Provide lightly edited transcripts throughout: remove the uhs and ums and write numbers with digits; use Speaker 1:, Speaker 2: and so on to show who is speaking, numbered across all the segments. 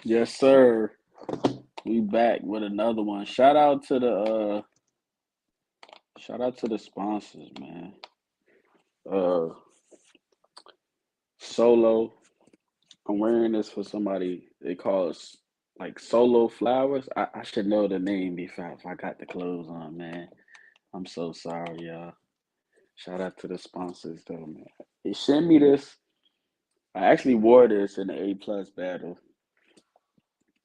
Speaker 1: Yes, sir. We back with another one. Shout out to the sponsors, man. Uh Solo. I'm wearing this for somebody they call us like Solo Flowers. I should know the name if I got the clothes on, man. I'm so sorry, y'all. Shout out to the sponsors though, man. They sent me this. I actually wore this in the A plus battle.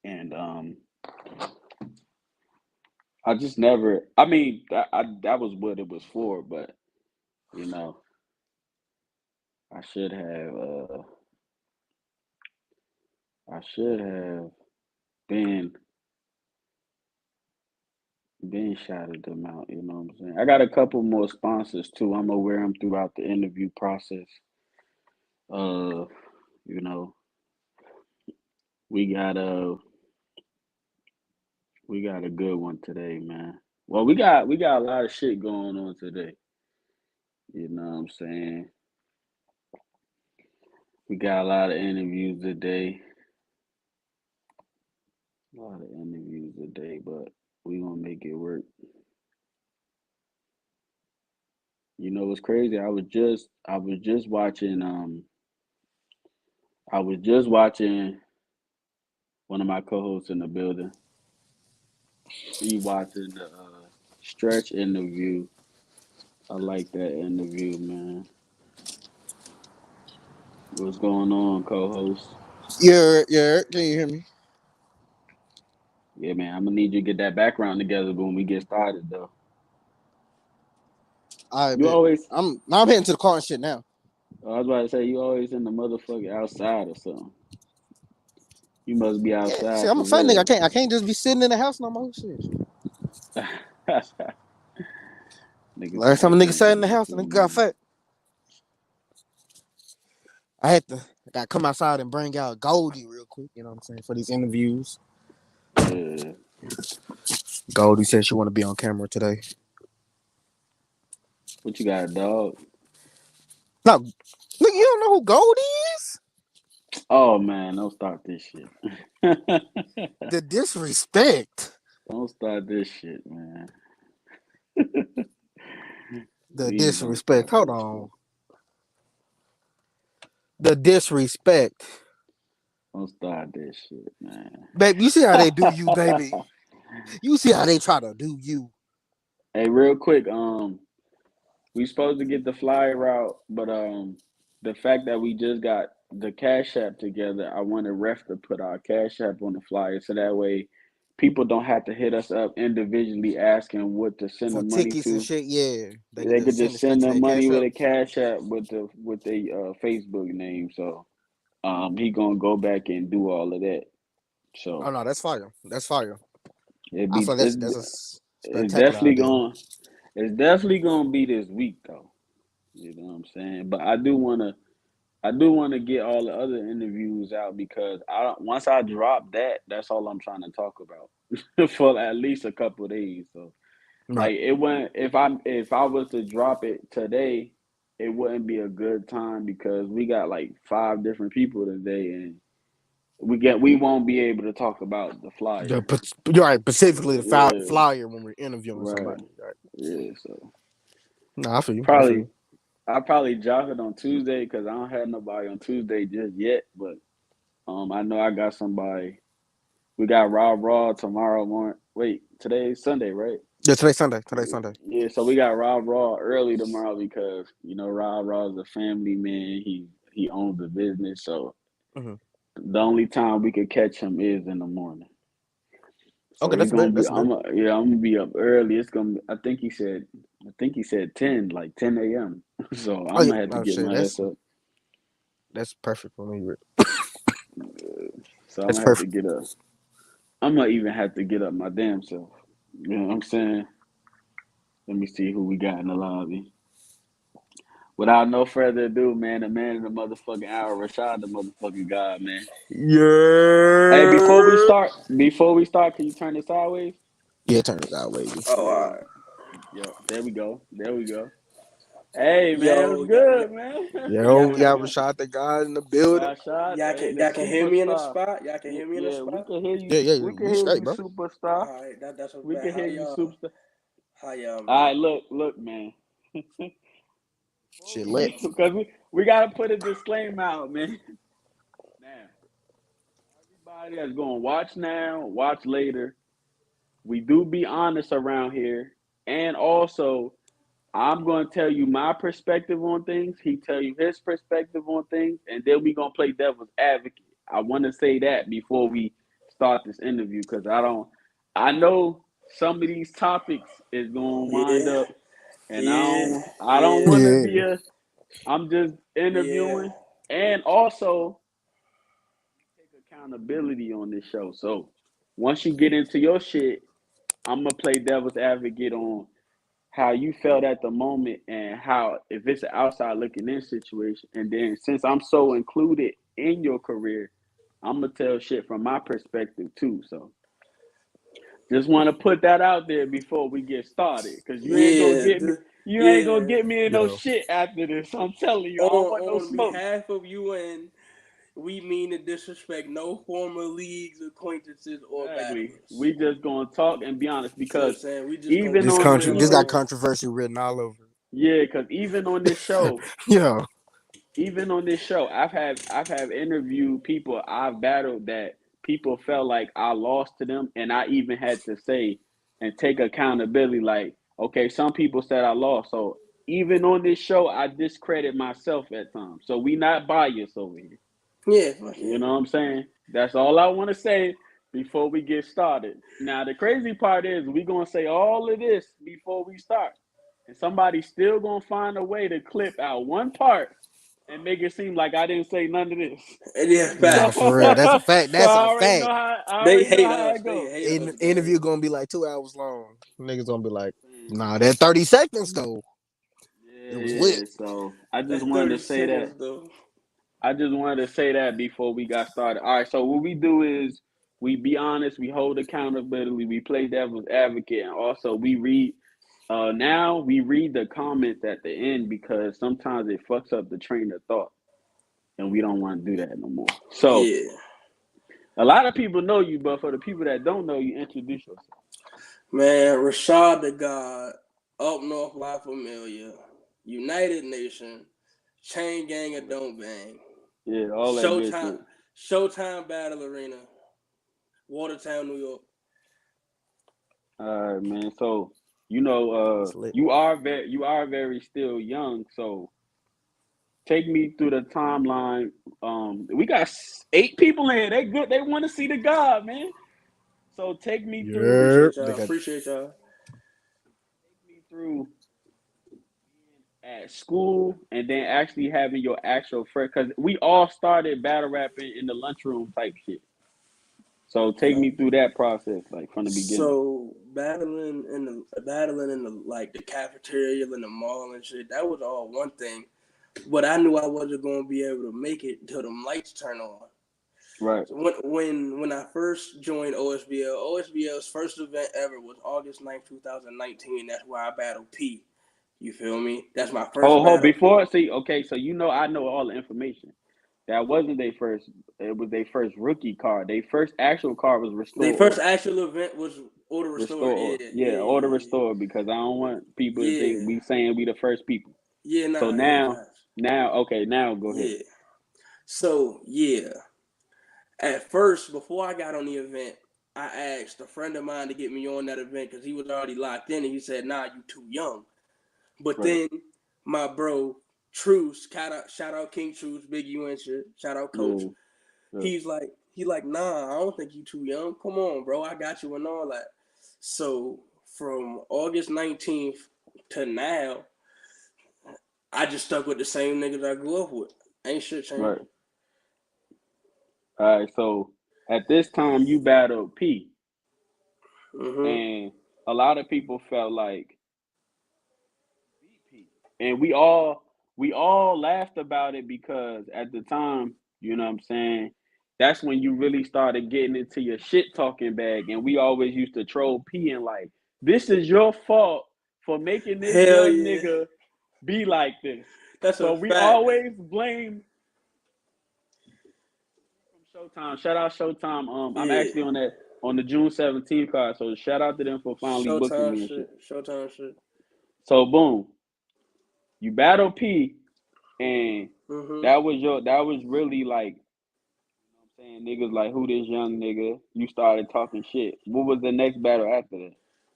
Speaker 1: And I just never I mean that was what it was for, but you know, I should have I should have been been shouted them out, you know what I'm saying? I got a couple more sponsors too. I'm gonna wear them throughout the interview process. Uh, you know, we got a we got a good one today, man. Well, we got a lot of shit going on today. You know what I'm saying? We got a lot of interviews today. A lot of interviews today, but we gonna make it work. You know what's crazy? I was just watching one of my co-hosts in the building. He watching the stretch interview. I like that interview, man. What's going on, co-host?
Speaker 2: Yeah. Can you hear me?
Speaker 1: Yeah, man. I'm gonna need you to get that background together when we get started, though.
Speaker 2: I
Speaker 1: You
Speaker 2: bet.
Speaker 1: always,
Speaker 2: I'm heading to the car and shit now.
Speaker 1: I was about to say, you always in the motherfucker outside or something. You must be
Speaker 2: Yeah, shit.
Speaker 1: outside
Speaker 2: I'm
Speaker 1: for
Speaker 2: a fat nigga.
Speaker 1: real.
Speaker 2: I can't just be sitting in the house no more. Shit.
Speaker 1: Nigga
Speaker 2: Last
Speaker 1: said
Speaker 2: time a
Speaker 1: you
Speaker 2: nigga
Speaker 1: can't
Speaker 2: sat
Speaker 1: just
Speaker 2: in the
Speaker 1: be
Speaker 2: house and nigga
Speaker 1: sitting
Speaker 2: got fat. I got to come outside and bring out Goldie real quick. You know what I'm saying, for these interviews.
Speaker 1: there. Yeah.
Speaker 2: Goldie said she want to be on camera today.
Speaker 1: What you got, a dog?
Speaker 2: No, nigga, you don't know who Goldie is?
Speaker 1: Oh man, don't start this shit.
Speaker 2: The disrespect.
Speaker 1: Don't start this shit, man.
Speaker 2: The
Speaker 1: Please don't
Speaker 2: disrespect.
Speaker 1: start
Speaker 2: Hold
Speaker 1: this shit.
Speaker 2: on. The disrespect.
Speaker 1: Don't start this shit, man.
Speaker 2: Baby, you see how they do you, baby. You see how they try to do you.
Speaker 1: Hey, real quick, we supposed to get the flyer out, but the fact that we just got the Cash App together, I wanted Ref to put our Cash App on the flyer so that way people don't have to hit us up individually asking what to send the
Speaker 2: For
Speaker 1: money
Speaker 2: tickets and
Speaker 1: to.
Speaker 2: shit, yeah. They could
Speaker 1: They
Speaker 2: just
Speaker 1: could
Speaker 2: send
Speaker 1: just
Speaker 2: it straight
Speaker 1: send
Speaker 2: to
Speaker 1: the
Speaker 2: their
Speaker 1: money
Speaker 2: cash
Speaker 1: with
Speaker 2: up.
Speaker 1: a Cash App with the Facebook name. So he gonna go back and do all of that.
Speaker 2: Oh
Speaker 1: So
Speaker 2: no, that's fire. That's fire.
Speaker 1: it
Speaker 2: I
Speaker 1: be
Speaker 2: feel that's a
Speaker 1: it's
Speaker 2: spectacular
Speaker 1: definitely
Speaker 2: idea.
Speaker 1: going it's definitely gonna be this week though. You know what I'm saying? But I do want to get all the other interviews out because I don't, once I drop that, that's all I'm trying to talk about for at least a couple of days. So
Speaker 2: Right.
Speaker 1: like it wouldn't if I was to drop it today, it wouldn't be a good time because we got like five different people today and we won't be able to talk about the flyer.
Speaker 2: You're right, specifically the
Speaker 1: Yeah,
Speaker 2: flyer when we're interviewing
Speaker 1: right.
Speaker 2: somebody. Right.
Speaker 1: Yeah, so
Speaker 2: No, I feel you. I feel
Speaker 1: probably
Speaker 2: you.
Speaker 1: I probably drop it on Tuesday because I don't have nobody on Tuesday just yet. But I know I got somebody. We got Rob Raw tomorrow morning. Wait, today's Sunday, right?
Speaker 2: Yeah, today's Sunday. Today's Sunday.
Speaker 1: Yeah, so we got Rob Raw early tomorrow because Rob Raw is a family man. He owns a business, so
Speaker 2: Hmm.
Speaker 1: the only time we could catch him is in the morning. So
Speaker 2: Okay,
Speaker 1: he
Speaker 2: that's a
Speaker 1: gonna
Speaker 2: bit.
Speaker 1: be.
Speaker 2: That's a bit.
Speaker 1: I'm gonna be up early. It's gonna. I think he said 10, like 10 a.m. So
Speaker 2: Oh
Speaker 1: I'm
Speaker 2: yeah.
Speaker 1: gonna have to
Speaker 2: Oh
Speaker 1: get
Speaker 2: shit.
Speaker 1: my ass up.
Speaker 2: That's perfect for me.
Speaker 1: So I'm
Speaker 2: That's
Speaker 1: gonna have to
Speaker 2: perfect.
Speaker 1: get up. I'm gonna even have to get up my damn self. You know what I'm saying? Let me see who we got in the lobby. Without no further ado, man, the man in the motherfucking hour, Rashaad, the motherfucking god, man. Hey,
Speaker 2: Yeah.
Speaker 1: before we start, can you turn it sideways?
Speaker 2: Yeah, turn it out, lady.
Speaker 1: Oh, all right. Yep. There we go. There we go. Hey man, what's
Speaker 3: Yo,
Speaker 1: good, man?
Speaker 2: Yo,
Speaker 3: y'all
Speaker 2: we
Speaker 3: can
Speaker 2: got Rashaad the God in the building.
Speaker 1: Rashad, hey, the
Speaker 3: y'all can hear me in the
Speaker 1: superstar.
Speaker 3: spot. Y'all can hear me in the
Speaker 1: Yeah, we
Speaker 3: spot.
Speaker 1: can hear you.
Speaker 2: Yeah, yeah,
Speaker 1: We can
Speaker 2: you
Speaker 1: hear
Speaker 2: straight,
Speaker 1: you,
Speaker 2: bro.
Speaker 1: superstar.
Speaker 3: All right, that's what's
Speaker 1: We
Speaker 3: bad.
Speaker 1: can hear you, superstar.
Speaker 3: How y'all,
Speaker 1: All
Speaker 3: man?
Speaker 1: right, look, man. Before
Speaker 2: Shit
Speaker 1: we
Speaker 2: lit.
Speaker 1: get, because we gotta put a disclaimer out, man. Now, everybody that's gonna watch now, watch later. We do be honest around here, and also I'm going to tell you my perspective on things. He tell you his perspective on things, and then we gonna play devil's advocate. I want to say that before we start this interview because I don't. I know some of these topics is gonna wind
Speaker 3: Yeah,
Speaker 1: up, and
Speaker 3: yeah,
Speaker 1: I don't
Speaker 3: yeah,
Speaker 1: want to be
Speaker 2: Yeah.
Speaker 1: a. I'm just
Speaker 3: yeah,
Speaker 1: interviewing, and also take accountability on this show. So once you get into your shit, I'm gonna play devil's advocate on how you felt at the moment and how if it's an outside looking in situation. And then since I'm so included in your career, I'm gonna tell shit from my perspective too. So just want to put that out there before we get started, because you ain't gonna
Speaker 3: yeah,
Speaker 1: get me. You ain't gonna
Speaker 3: yeah.
Speaker 1: get me in no
Speaker 2: Yo.
Speaker 1: shit after this. I'm telling you, I don't want no
Speaker 3: On
Speaker 1: smoke.
Speaker 3: behalf of UN, we mean to disrespect no former leagues, acquaintances, or
Speaker 1: Exactly.
Speaker 3: battlers.
Speaker 1: We just gonna talk and be honest
Speaker 3: See what I'm
Speaker 1: because
Speaker 3: saying? We just gonna
Speaker 1: even
Speaker 2: This
Speaker 3: keep it
Speaker 1: on
Speaker 2: country,
Speaker 3: real
Speaker 2: this
Speaker 3: on
Speaker 2: got
Speaker 1: even
Speaker 3: here.
Speaker 2: controversy written all over
Speaker 1: yeah, because
Speaker 2: it.
Speaker 1: even on this show, I've interviewed people I've battled that people felt like I lost to them, and I even had to say and take accountability. Like, okay, some people said I lost, so even on this show, I discredit myself at times. So we not biased over here.
Speaker 3: Yeah, fuck
Speaker 1: You
Speaker 3: yeah.
Speaker 1: know what I'm saying? That's all I want to say before we get started. Now, the crazy part is we gonna say all of this before we start, and somebody's still gonna find a way to clip out one part and make it seem like I didn't say none of this.
Speaker 3: And yeah,
Speaker 1: So,
Speaker 2: Nah,
Speaker 3: facts,
Speaker 2: for real. That's a
Speaker 3: facts.
Speaker 2: fact.
Speaker 1: so
Speaker 2: That's a fact.
Speaker 1: I
Speaker 3: They
Speaker 1: already know
Speaker 3: hate
Speaker 1: how
Speaker 3: us.
Speaker 1: it
Speaker 3: They
Speaker 1: go.
Speaker 3: hate us, gang.
Speaker 2: Interview gonna be like 2 hours long. Niggas gonna be like, nah, that 30 seconds though. It
Speaker 1: Yeah,
Speaker 2: was lit.
Speaker 1: yeah. So I just
Speaker 3: That
Speaker 1: wanted to
Speaker 3: 30
Speaker 1: say that.
Speaker 3: seconds though.
Speaker 1: I just wanted to say that before we got started. All right, so what we do is we be honest, we hold accountability, we play devil's advocate, and also we read. Now we read the comments at the end because sometimes it fucks up the train of thought, and we don't want to do that no more. So
Speaker 3: Yeah.
Speaker 1: a lot of people know you, but for the people that don't know you, introduce yourself.
Speaker 3: Man, Rashaad the God, Up North La Familia, United Nation, Chain Gang or Don't Bang,
Speaker 1: Yeah, all that good
Speaker 3: Showtime,
Speaker 1: shit.
Speaker 3: Showtime Battle Arena, Watertown, New York.
Speaker 1: All right, man. So
Speaker 2: It's lit.
Speaker 1: you are very still young, so take me through the timeline. We got 8 people in here. They good. They want to see the God, man. So
Speaker 2: Yeah.
Speaker 3: Appreciate
Speaker 2: They
Speaker 3: y'all.
Speaker 2: got
Speaker 3: Appreciate y'all.
Speaker 1: take me through at school and then actually having your actual first. Because we all started battle rapping in the lunchroom type shit. So take me through that process, like from the beginning.
Speaker 3: So battling in the like the cafeteria in the mall and shit, that was all one thing. But I knew I wasn't gonna be able to make it till them lights turn on.
Speaker 1: Right.
Speaker 3: So when I first joined OSBL's first event ever was August 9th, 2019. That's where I battled P. You feel me? That's my first
Speaker 1: Oh,
Speaker 3: battle.
Speaker 1: before see, okay, so I know all the information. That wasn't their first. It was their first rookie card. Their first actual card was
Speaker 3: The
Speaker 1: restore
Speaker 3: first
Speaker 1: order.
Speaker 3: actual event was Order Restored. Yeah, yeah,
Speaker 1: Yeah, order
Speaker 3: yeah,
Speaker 1: restore because I don't want people to
Speaker 3: yeah.
Speaker 1: think we saying we the first people.
Speaker 3: Yeah,
Speaker 1: So
Speaker 3: nah, yeah,
Speaker 1: now,
Speaker 3: facts.
Speaker 1: okay, now go ahead.
Speaker 3: Yeah. So yeah, at first, before I got on the event, I asked a friend of mine to get me on that event because he was already locked in, and he said, "Nah, you too young." But
Speaker 1: Right.
Speaker 3: then my bro Truce, shout out King Truce, Big U and shit, shout out Coach.
Speaker 1: Yeah. Yeah.
Speaker 3: He like, nah, I don't think you too young. Come on, bro, I got you and all that. So from August 19th to now, I just stuck with the same niggas I grew up with. Ain't shit changed.
Speaker 1: Right. All right. So at this time, you battled P,
Speaker 3: Mm-hmm.
Speaker 1: and a lot of people felt like VP. And we all laughed about it because at the time, you know what I'm saying, that's when you really started getting into your shit talking bag. And we always used to troll P and like, this is your fault for making this
Speaker 3: Hell
Speaker 1: young
Speaker 3: yeah.
Speaker 1: nigga be like this.
Speaker 3: That's a
Speaker 1: So we
Speaker 3: fact.
Speaker 1: always blame from Showtime. Shout out Showtime. I'm
Speaker 3: Yeah.
Speaker 1: actually on the June 17th card. So shout out to them for finally booking
Speaker 3: Showtime
Speaker 1: me and shit.
Speaker 3: shit. Showtime shit.
Speaker 1: So boom, you battle P, and
Speaker 3: Mm-hmm.
Speaker 1: that was really like, saying niggas like, who this young nigga? You started talking shit. What was the next battle after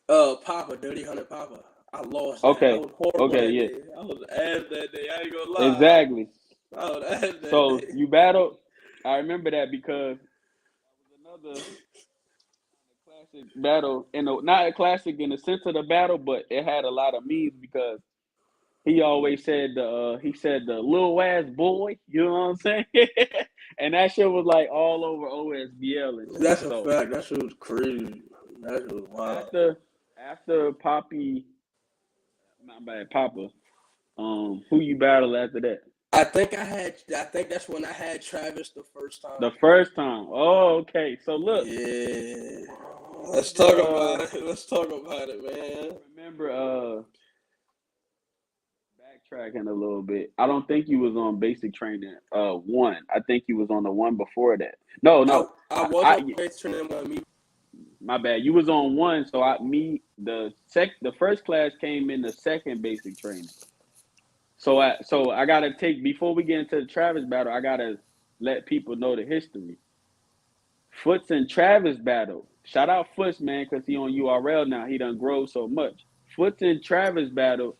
Speaker 1: that?
Speaker 3: Papa, Dirty Hunter Papa. I lost that. I
Speaker 1: Okay,
Speaker 3: was horrible
Speaker 1: okay,
Speaker 3: that
Speaker 1: yeah,
Speaker 3: day. I was ass that day. I ain't gonna lie.
Speaker 1: exactly.
Speaker 3: I was ass that
Speaker 1: So
Speaker 3: day.
Speaker 1: you battled. I remember that because another classic battle, not a classic in the sense of the battle, but it had a lot of memes because he always said the little ass boy, you know what I'm saying? And that shit was like all over OSBL and shit.
Speaker 3: That's a
Speaker 1: So
Speaker 3: fact. That shit was crazy. That shit was wild.
Speaker 1: after Poppy, my bad, Papa, who you battle after that?
Speaker 3: I think that's when I had Travis the first time.
Speaker 1: The first time. Oh, okay. So look,
Speaker 3: Yeah.
Speaker 1: I
Speaker 3: Let's
Speaker 1: just
Speaker 3: talk about it. Let's talk about it, man.
Speaker 1: remember backtracking a little bit. I don't think you was on basic training one. I think you was on the one before that. No,
Speaker 3: I
Speaker 1: no.
Speaker 3: I was
Speaker 1: I
Speaker 3: on base training with me.
Speaker 1: my bad. You was on one, so the first class came in the second basic training. So I gotta take before we get into the Travis battle, I gotta let people know the history. Foots and Travis battle. Shout out Foots, man, because he on URL now. He done grow so much. Foots and Travis battle,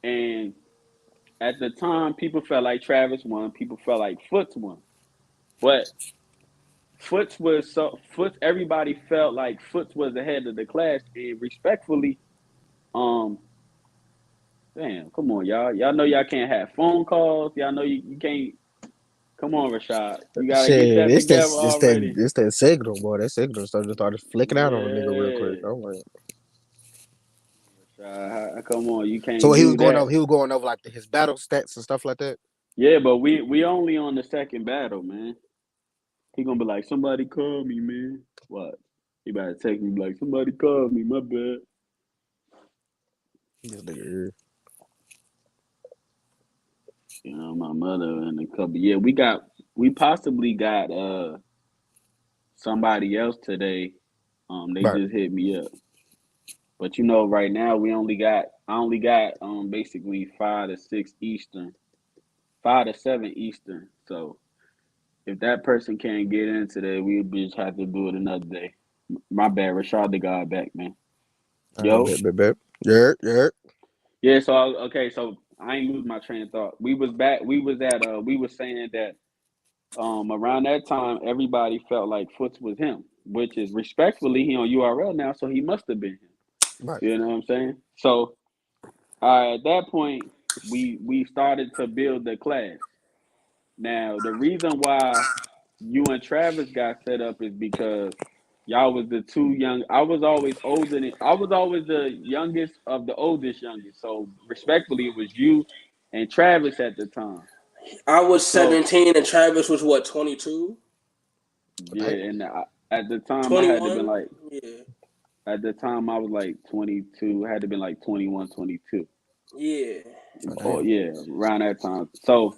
Speaker 1: and at the time, people felt like Travis won. People felt like Foots won. But Foots. Everybody felt like Foots was ahead of the class, and respectfully, um, damn, come on, y'all. Y'all know y'all can't have phone calls. Y'all know you can't. Come on, Rashaad. You gotta get
Speaker 2: Shit,
Speaker 1: that
Speaker 2: it's that,
Speaker 1: together
Speaker 2: it's that,
Speaker 1: already.
Speaker 2: it's that signal, boy. That signal started flicking out on a nigga real quick.
Speaker 1: Yeah,
Speaker 2: I'm like,
Speaker 1: Rashaad, come on. You
Speaker 2: so
Speaker 1: can't
Speaker 2: he was
Speaker 1: do
Speaker 2: going
Speaker 1: that.
Speaker 2: over, like his battle stats and stuff like that.
Speaker 1: Yeah, but we only on the second battle, man. He gonna be like, somebody call me, man. What? He about to text me like, somebody call me. My bad.
Speaker 2: This nigga,
Speaker 1: You know, my mother and a couple. Yeah, we possibly got somebody else today. They
Speaker 2: right.
Speaker 1: just hit me up. But right now I only got basically 5 to 6 Eastern, 5 to 7 Eastern. So if that person can't get in today, we'll just have to do it another day. My bad, Rashaad the God back, man.
Speaker 2: All right,
Speaker 1: Yo,
Speaker 2: bet. Yeah.
Speaker 1: yeah. So okay, so I ain't lose my train of thought. We was back. We was at. We was saying that around that time, everybody felt like Foots was him, which is respectfully he on URL now, so he must have been him.
Speaker 2: Right.
Speaker 1: You know what I'm saying? So at that point, we started to build the class. Now the reason why you and Travis got set up is because y'all was the two young. I was always older than. I was always the youngest of the oldest youngest. So respectfully, it was you and Travis at the time.
Speaker 3: I was
Speaker 1: So
Speaker 3: 17 and Travis was what, 22?
Speaker 1: yeah,
Speaker 2: Damn.
Speaker 1: and at the time I had to been
Speaker 3: 21?
Speaker 1: like
Speaker 3: Yeah.
Speaker 1: at the time I was like 22. I had to been like 21, 22.
Speaker 3: Yeah.
Speaker 2: Oh,
Speaker 1: Oh
Speaker 2: damn.
Speaker 1: yeah, around that time. So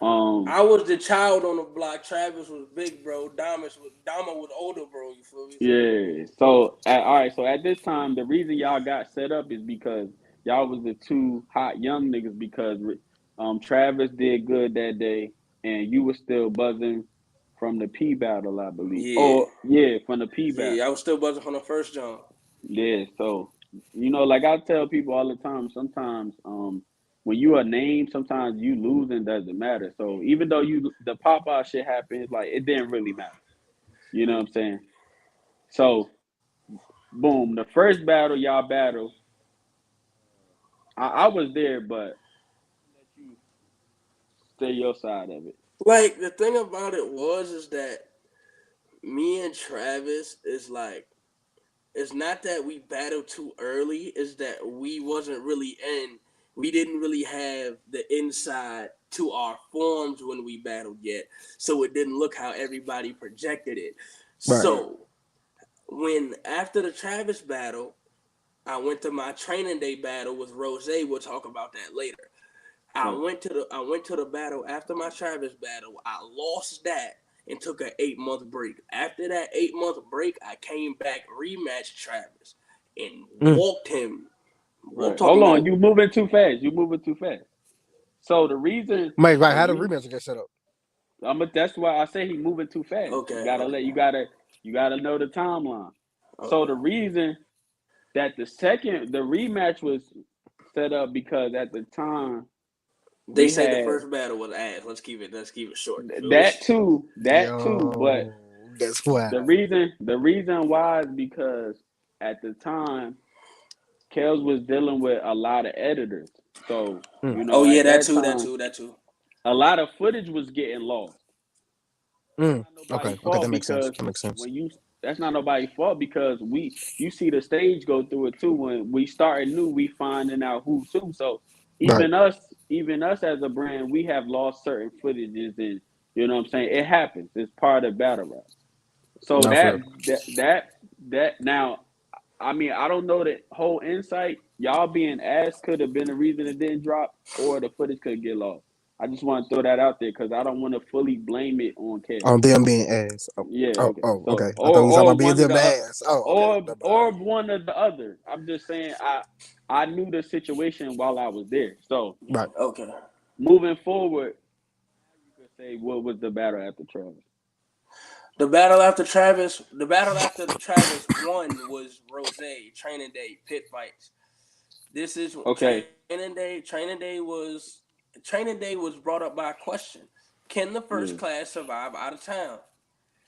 Speaker 1: um
Speaker 3: I was the child on the block. Travis was big, bro. Dama was older, bro. You feel me? So
Speaker 1: yeah. So all right. So at this time, the reason y'all got set up is because y'all was the two hot young niggas because Travis did good that day and you were still buzzing from the P battle, I believe.
Speaker 3: yeah,
Speaker 1: Oh yeah, from the P
Speaker 3: yeah.
Speaker 1: battle.
Speaker 3: I was still buzzing from the first jump.
Speaker 1: Yeah, so like I tell people all the time, sometimes when you are named, sometimes you losing doesn't matter. So even though the pop out shit happened, like it didn't really matter. You know what I'm saying? So boom, the first battle y'all battle, I was there, but let you say your side of it.
Speaker 3: Like the thing about it is that me and Travis is like it's not that we battled too early, it's that we wasn't really we didn't really have the inside to our forms when we battled yet. So it didn't look how everybody projected it.
Speaker 2: Right.
Speaker 3: So when after the Travis battle, I went to my training day battle with Rose. We'll talk about that later.
Speaker 1: Right.
Speaker 3: I went to the battle after my Travis battle. I lost that and took an 8 month break. After that 8 month break, I came back, rematched Travis, and
Speaker 2: Mm.
Speaker 3: walked him. Walk
Speaker 1: Right.
Speaker 3: talking
Speaker 1: Hold on.
Speaker 3: about
Speaker 1: You moving too fast. You moving too fast. So
Speaker 2: Mate, right,
Speaker 1: the
Speaker 2: how the
Speaker 1: re
Speaker 2: rematch get set up?
Speaker 1: that's why I say he moving too fast.
Speaker 3: okay, okay,
Speaker 1: You gotta know the timeline. So
Speaker 3: okay.
Speaker 1: the reason that the rematch was set up because at the time
Speaker 3: They
Speaker 1: we
Speaker 3: said the
Speaker 1: had
Speaker 3: first battle was ass. Let's keep it short. You feel me?
Speaker 1: that too, but
Speaker 2: Yo, that's wild.
Speaker 1: the reason why is because at the time Kels was dealing with a lot of editors. So,
Speaker 2: Mm.
Speaker 3: Oh yeah,
Speaker 1: at
Speaker 3: that
Speaker 1: that
Speaker 3: too, that
Speaker 1: time
Speaker 3: too, that too.
Speaker 1: a lot of footage was getting lost.
Speaker 2: Mm.
Speaker 1: Not
Speaker 2: Okay,
Speaker 1: nobody's
Speaker 2: okay,
Speaker 1: fault
Speaker 2: that makes sense.
Speaker 1: because
Speaker 2: That makes sense.
Speaker 1: when you that's not nobody's fault because you see the stage go through it too. When we starting new, we finding out who's who. So
Speaker 2: Right.
Speaker 1: even us as a brand, we have lost certain footages and you know what I'm saying? It happens. It's part of battle rap. So
Speaker 2: Not for real.
Speaker 1: that now I mean, I don't know the whole insight. Y'all being asked could have been the reason it didn't drop, or the footage could get lost. I just want to throw that out there because I don't want to fully blame it on Kev.
Speaker 2: On them being ass. Oh,
Speaker 1: Yeah,
Speaker 2: oh,
Speaker 1: okay.
Speaker 2: oh,
Speaker 1: So
Speaker 2: okay. I thought we was talking
Speaker 1: or
Speaker 2: about being
Speaker 1: one of
Speaker 2: them
Speaker 1: the
Speaker 2: ass. Oh, okay. Never
Speaker 1: or
Speaker 2: mind.
Speaker 1: one of the other. I'm just saying I knew the situation while I was there. So
Speaker 2: Right.
Speaker 3: Okay.
Speaker 1: moving forward, you could say what was the battle after Travis?
Speaker 3: The battle after the Travis one was Rose Training Day Pit Fights. This is
Speaker 1: Okay.
Speaker 3: Training Day. Training Day was brought up by a question: can the first
Speaker 1: Yeah.
Speaker 3: class survive out of town?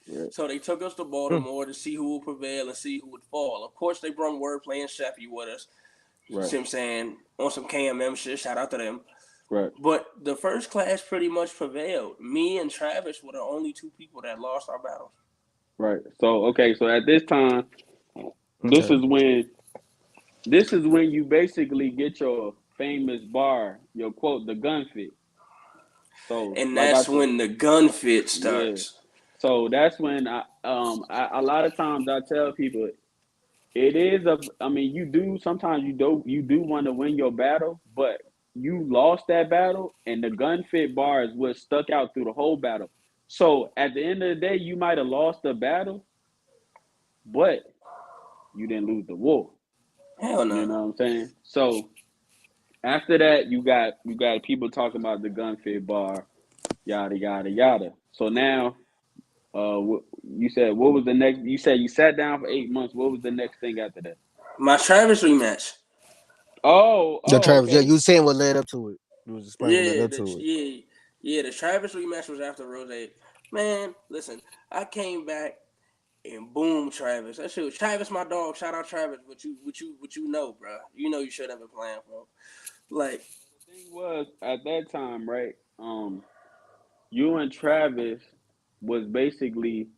Speaker 1: Right.
Speaker 3: So they took us to
Speaker 2: Mm.
Speaker 3: Baltimore to see who would prevail and see who would fall. Of course, they brought Wordplay and Sheffy with us.
Speaker 1: Right.
Speaker 3: See what I'm saying? On some KMM shit. Shout out to them.
Speaker 1: Right.
Speaker 3: But the first class pretty much prevailed. Me and Travis were the only two people that lost our battles.
Speaker 1: Right. So okay. So at this time, this
Speaker 2: Okay.
Speaker 1: is when this is when you basically get your famous bar, your quote, the gun fit. So
Speaker 3: And
Speaker 1: like I
Speaker 3: that's
Speaker 1: said,
Speaker 3: when the gun fit
Speaker 1: yeah.
Speaker 3: starts.
Speaker 1: So that's when a lot of times I tell people it is I mean you do sometimes you do want to win your battle, but you lost that battle and the gun fit bar is what stuck out through the whole battle. So at the end of the day, you might have lost the battle, but you didn't lose the war.
Speaker 3: Hell
Speaker 1: You
Speaker 3: no.
Speaker 1: know what I'm saying? So after that, you got people talking about the gun fit bar, yada yada yada. So now, you said what was the next? You said you sat down for 8 months. What was the next thing after that?
Speaker 3: My Travis rematch.
Speaker 2: The Travis, yeah,
Speaker 1: Okay.
Speaker 2: you was saying what led up to it. You was explaining what led
Speaker 3: Yeah,
Speaker 2: up to it.
Speaker 3: the Travis rematch was after Rose. Man, listen, I came back and boom, Travis. That shit was Travis, my dog. Shout out Travis. What you know, bro? You know you should have been playing for him. Like,
Speaker 1: The thing was at that time, right? You and Travis was basically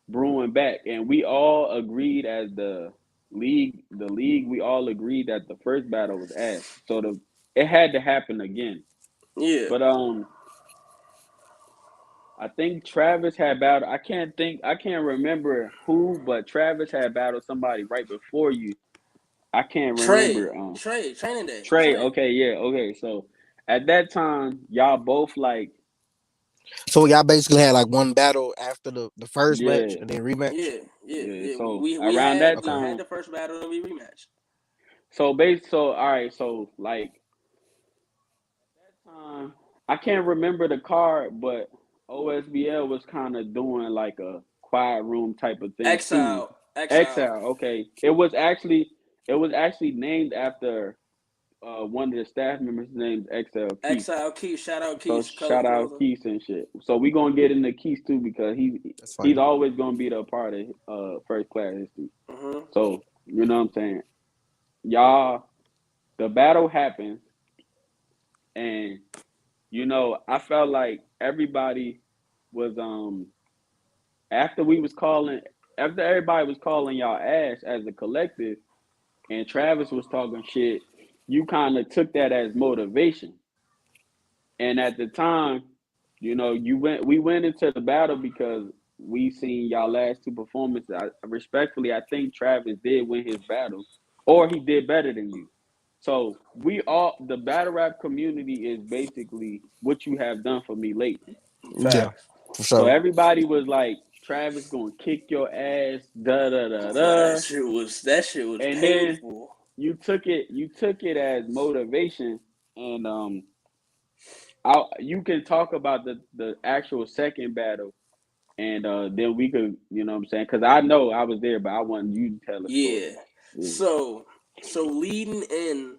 Speaker 1: brewing back, and we all agreed as the league, we all agreed that the first battle was ass. So it had to happen again.
Speaker 3: yeah,
Speaker 1: But I think Travis had battled. I can't remember who, but Travis had battled somebody right before you. I can't remember.
Speaker 3: Training Day,
Speaker 1: Trey.
Speaker 3: Trey.
Speaker 1: Okay, yeah, okay. So at that time, y'all both like,
Speaker 2: So y'all basically had like one battle after the first match
Speaker 1: yeah,
Speaker 2: and then rematch.
Speaker 1: yeah.
Speaker 3: Yeah.
Speaker 1: So
Speaker 3: We
Speaker 1: around that
Speaker 3: we
Speaker 2: Okay.
Speaker 3: had
Speaker 1: time,
Speaker 3: the first battle and we rematched.
Speaker 1: so all right, so like that time, I can't remember the card, but OSBL was kind of doing like a quiet room type of thing too.
Speaker 3: Exile.
Speaker 1: Exile, okay. It was actually named after one of the staff members named XL Keith.
Speaker 3: Exile Keith. Shout out
Speaker 1: So
Speaker 3: Keith, color
Speaker 1: shout out
Speaker 3: closer.
Speaker 1: Keith and shit. So we gonna get into Keith too because
Speaker 2: That's
Speaker 1: he's
Speaker 2: fine.
Speaker 1: always gonna be the part of first class history.
Speaker 3: Mm-hmm.
Speaker 1: So you know what I'm saying? Y'all, the battle happens, and I felt like everybody was after we was calling after everybody was calling y'all ass as a collective, and Travis was talking shit. You kind of took that as motivation. And at the time, we went into the battle because we seen y'all last two performances. Respectfully, I think Travis did win his battle, or he did better than you. So the battle rap community is basically what you have done for me lately.
Speaker 2: Yeah,
Speaker 3: Facts.
Speaker 2: for
Speaker 1: So
Speaker 2: sure.
Speaker 1: everybody was like, Travis gonna kick your ass, da da da
Speaker 3: Boy,
Speaker 1: da.
Speaker 3: that shit was
Speaker 1: And then
Speaker 3: painful.
Speaker 1: you took it as motivation, and you can talk about the actual second battle, and then we could, you know what I'm saying, because I know I was there, but I want you to tell the story.
Speaker 3: Yeah.
Speaker 1: Yeah,
Speaker 3: So leading in,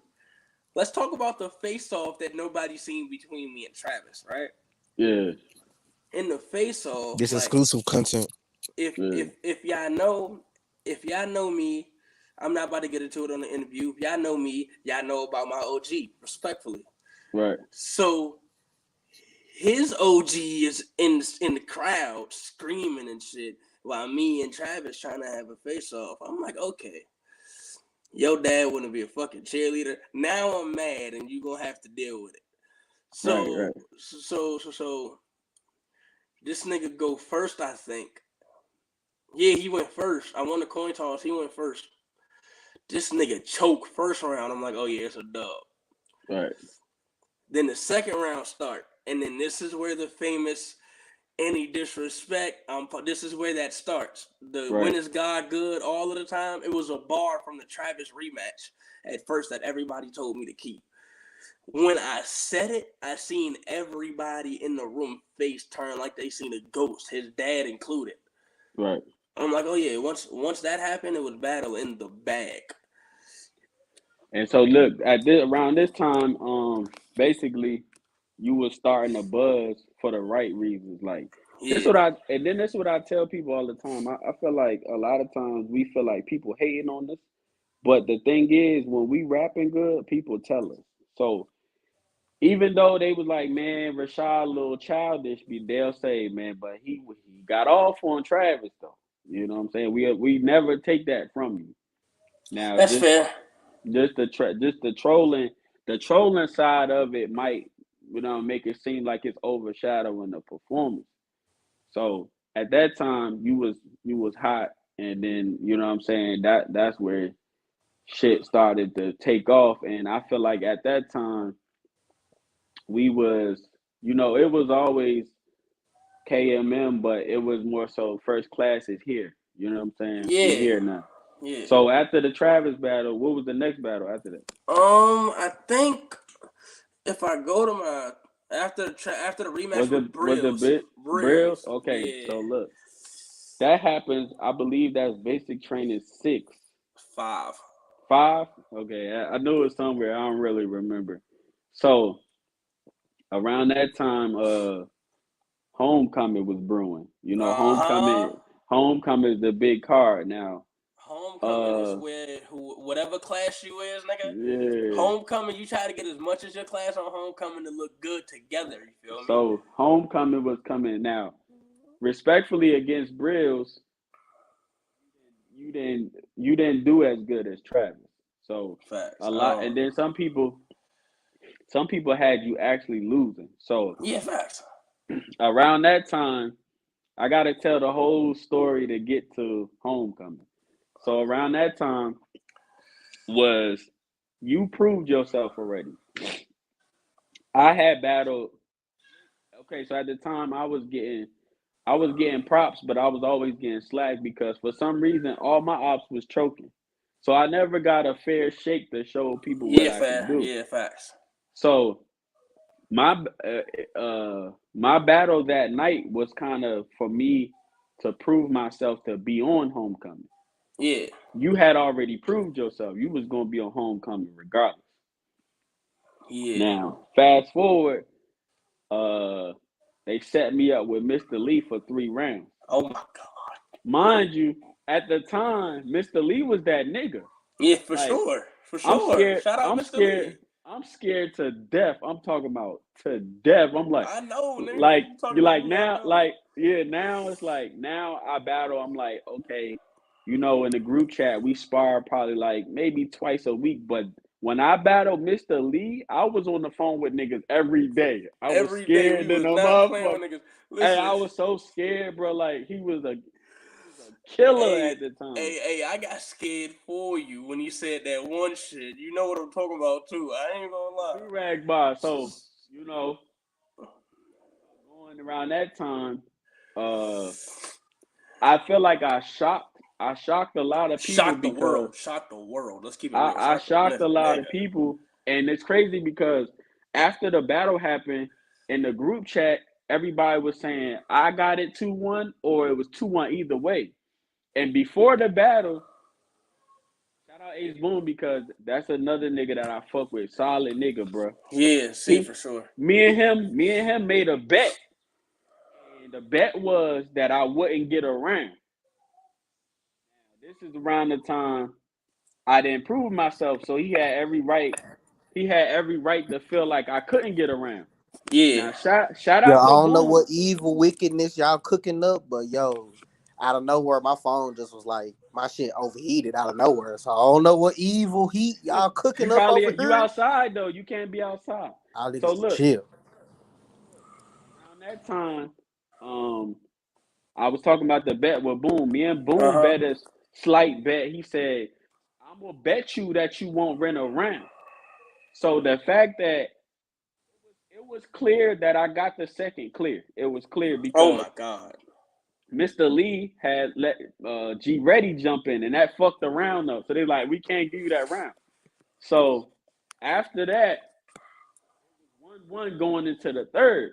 Speaker 3: let's talk about the face off that nobody seen between me and Travis, right?
Speaker 1: yeah,
Speaker 3: In the face off,
Speaker 2: This
Speaker 3: like
Speaker 2: exclusive content.
Speaker 3: if
Speaker 1: yeah.
Speaker 3: if if y'all know if y'all know me, I'm not about to get into it on the interview. If y'all know me, y'all know about my OG, respectfully.
Speaker 1: Right,
Speaker 3: So his OG is in the crowd screaming and shit while me and Travis trying to have a face off. I'm like, okay, your dad want to be a fucking cheerleader. Now I'm mad and you gonna have to deal with it.
Speaker 1: right,
Speaker 3: So
Speaker 1: right,
Speaker 3: so this nigga go first, I think. Yeah, he went first. I won the coin toss. He went first. This nigga choke first round. I'm like, oh yeah, it's a dub.
Speaker 1: right,
Speaker 3: Then the second round start, and then this is where the famous any disrespect. This is where that starts. The
Speaker 1: right,
Speaker 3: when is God good all of the time. It was a bar from the Travis rematch at first that everybody told me to keep. When I said it, I seen everybody in the room face turn like they seen a ghost, his dad included.
Speaker 1: right.
Speaker 3: I'm like, oh yeah, once that happened, it was battle in the bag.
Speaker 1: And so look, around this time, basically you was starting to buzz for the right reasons. Like
Speaker 3: Yeah,
Speaker 1: this is what I tell people all the time. I feel like a lot of times we feel like people hating on us, but the thing is, when we rapping good, people tell us. So even though they was like, man, Rashaad a little childish, they'll say, man, but he got off on Travis though. You know what I'm saying? We never take that from you. Now
Speaker 3: that's fair.
Speaker 1: just the trolling side of it might, make it seem like it's overshadowing the performance. So at that time you was hot, and then what I'm saying, that's where shit started to take off. And I feel like at that time we was, it was always KMM, but it was more so first class is here. You know what I'm saying? We
Speaker 3: Yeah,
Speaker 1: here now.
Speaker 3: yeah.
Speaker 1: So after the Travis battle, what was the next battle after that?
Speaker 3: I think if I go to my after the rematch
Speaker 1: Was it
Speaker 3: with
Speaker 1: was it
Speaker 3: Brills,
Speaker 1: bit Brills? Okay,
Speaker 3: yeah,
Speaker 1: so look, that happens. I believe that's basic training 6,
Speaker 3: 5.
Speaker 1: 5. Okay, I knew it somewhere. I don't really remember. So around that time, homecoming was brewing.
Speaker 3: Uh huh.
Speaker 1: Homecoming is the big card now.
Speaker 3: Homecoming is
Speaker 1: Uh,
Speaker 3: where whatever class you is, nigga.
Speaker 1: yeah.
Speaker 3: Homecoming, you try to get as much as your class on homecoming to look good together. You feel me?
Speaker 1: So homecoming was coming now. Respectfully against Brills, you didn't do as good as Travis. So
Speaker 3: Facts.
Speaker 1: a lot, and then some people had you actually losing. So
Speaker 3: Yeah, facts.
Speaker 1: around that time, I got to tell the whole story to get to homecoming. So around that time was you proved yourself already. I had battled. Okay, so at the time I was getting props, but I was always getting slack because for some reason all my ops was choking. So I never got a fair shake to show people what
Speaker 3: Yeah,
Speaker 1: I could
Speaker 3: fair.
Speaker 1: do.
Speaker 3: Yeah, facts.
Speaker 1: So my battle that night was kind of for me to prove myself to be on homecoming.
Speaker 3: Yeah,
Speaker 1: You had already proved yourself. You was gonna be on homecoming regardless.
Speaker 3: yeah.
Speaker 1: Now, fast forward, uh, they set me up with Mr. Lee for 3 rounds.
Speaker 3: Oh my god.
Speaker 1: Mind you, at the time, Mr. Lee was that nigga.
Speaker 3: Yeah, for
Speaker 1: Like,
Speaker 3: sure. For
Speaker 1: I'm
Speaker 3: sure.
Speaker 1: scared.
Speaker 3: Shout out
Speaker 1: I'm
Speaker 3: Mr. Lee.
Speaker 1: scared. I'm scared to death. I'm talking about to death. I'm
Speaker 3: I know, nigga.
Speaker 1: like,
Speaker 3: You talking
Speaker 1: you
Speaker 3: about
Speaker 1: like
Speaker 3: me, I
Speaker 1: now,
Speaker 3: know.
Speaker 1: like, yeah, now it's like, now I battle. I'm like, okay, in the group chat, we spar probably like maybe twice a week. But when I battled Mr. Lee, I was on the phone with niggas every day. I was
Speaker 3: Every day we
Speaker 1: scared than
Speaker 3: was
Speaker 1: a
Speaker 3: not playing
Speaker 1: motherfucker.
Speaker 3: with niggas.
Speaker 1: Hey,
Speaker 3: Listen,
Speaker 1: I was so scared, bro. Like he was a killer
Speaker 3: Hey,
Speaker 1: at the time.
Speaker 3: hey, I got scared for you when you said that one shit. You know what I'm talking about too. I ain't gonna lie.
Speaker 1: Do rag bar. So you know, going around that time, uh, I feel like I shocked a lot of people
Speaker 3: Shock the
Speaker 1: because
Speaker 3: world. Shock the world. Let's keep it real.
Speaker 1: I
Speaker 3: Shock the
Speaker 1: shocked a
Speaker 3: listen,
Speaker 1: lot
Speaker 3: man.
Speaker 1: of people, and it's crazy because after the battle happened in the group chat, everybody was saying I got it 2-1 or it was 2-1 either way. And before the battle, shout out Ace Boom because that's another nigga that I fuck with, solid nigga, bro.
Speaker 3: Yeah, see for
Speaker 1: He,
Speaker 3: sure.
Speaker 1: me and him made a bet, and the bet was that I wouldn't get around. This is around the time I didn't prove myself, so he had every right. He had every right to feel like I couldn't get around.
Speaker 3: Yeah.
Speaker 1: Now, shout
Speaker 2: Yo,
Speaker 1: out
Speaker 2: I
Speaker 1: to
Speaker 2: don't know
Speaker 1: Boom.
Speaker 2: what evil wickedness y'all cooking up, but yo, out of nowhere, my phone just was like my shit overheated out of nowhere. So I don't know what evil heat y'all cooking
Speaker 1: You
Speaker 2: up over
Speaker 1: probably you
Speaker 2: here.
Speaker 1: outside though. You can't be outside.
Speaker 2: Y'all
Speaker 1: So
Speaker 2: niggas can
Speaker 1: look,
Speaker 2: chill.
Speaker 1: around that time, um, I was talking about the bet with Boom. Me and
Speaker 3: Uh
Speaker 1: Boom
Speaker 3: huh.
Speaker 1: bet a slight bet. He said, "I'm gonna bet you that you won't run around." So the fact that it was clear that I got the second clear. It was clear
Speaker 3: Oh
Speaker 1: because
Speaker 3: my god.
Speaker 1: Mr. Lee had let G Ready jump in, and that fucked the round up. So they're like, we can't give you that round. So after that, 1-1 going into the third.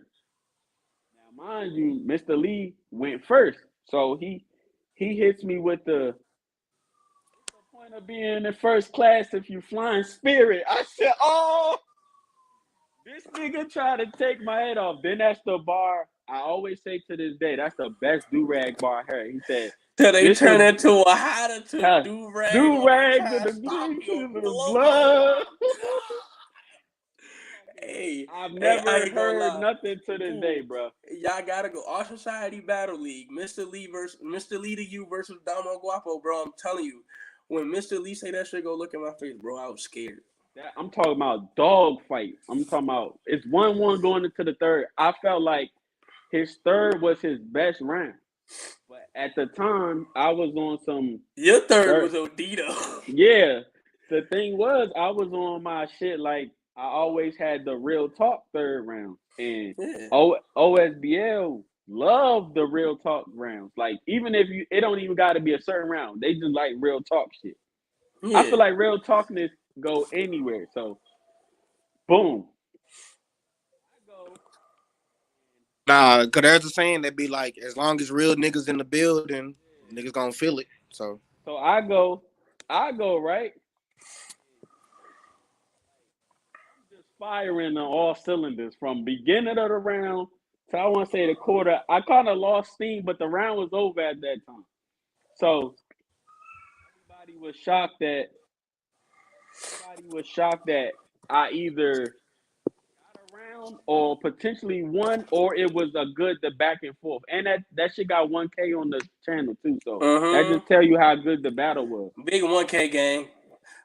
Speaker 1: Now, mind you, Mr. Lee went first. So he hits me with the point of being in first class if you flying Spirit. I said, oh, this nigga tried to take my head off. Then that's the bar. I always say to this day, that's the best do-rag bar I heard. He said,
Speaker 3: Till they
Speaker 1: this
Speaker 3: turn
Speaker 1: the
Speaker 3: into a how to
Speaker 1: huh,
Speaker 3: do rag on you,
Speaker 1: do-rag to
Speaker 3: try to
Speaker 1: the
Speaker 3: stop your flow. Oh
Speaker 1: blood.
Speaker 3: my god. Hey,
Speaker 1: I've
Speaker 3: hey, I
Speaker 1: never
Speaker 3: ain't gonna
Speaker 1: heard
Speaker 3: lie.
Speaker 1: nothing to this day,
Speaker 3: Boom.
Speaker 1: bro.
Speaker 3: Y'all gotta go. Our Society Battle League. Mr. Lee to you versus Damo Guapo, bro. I'm telling you. When Mr. Lee say that shit, go look at my face, bro. I was scared.
Speaker 1: I'm talking about dog fight. I'm talking about it's 1-1 going into the third. I felt like his third was his best round. But at the time, I was on some
Speaker 3: Your third
Speaker 1: third.
Speaker 3: was Odito.
Speaker 1: Yeah. The thing was, I was on my shit like I always had the real talk third round. And
Speaker 3: Yeah.
Speaker 1: OSBL loved the real talk rounds. Like, even if it don't even got to be a certain round, they just like real talk shit. I
Speaker 3: Yeah.
Speaker 1: feel like real talkness go anywhere. So, boom. I go.
Speaker 2: Nah, cause there's a saying that be like, as long as real niggas in the building, niggas gonna feel it. So
Speaker 1: So I go right. Just firing on all cylinders from beginning of the round to I want to say the quarter. I kind of lost steam, but the round was over at that time. So everybody was shocked that I either got around or potentially won, or it was a good the back and forth. And that shit got 1K on the channel too. So that
Speaker 3: Mm-hmm.
Speaker 1: just tell you how good the battle was.
Speaker 3: Big 1K gang.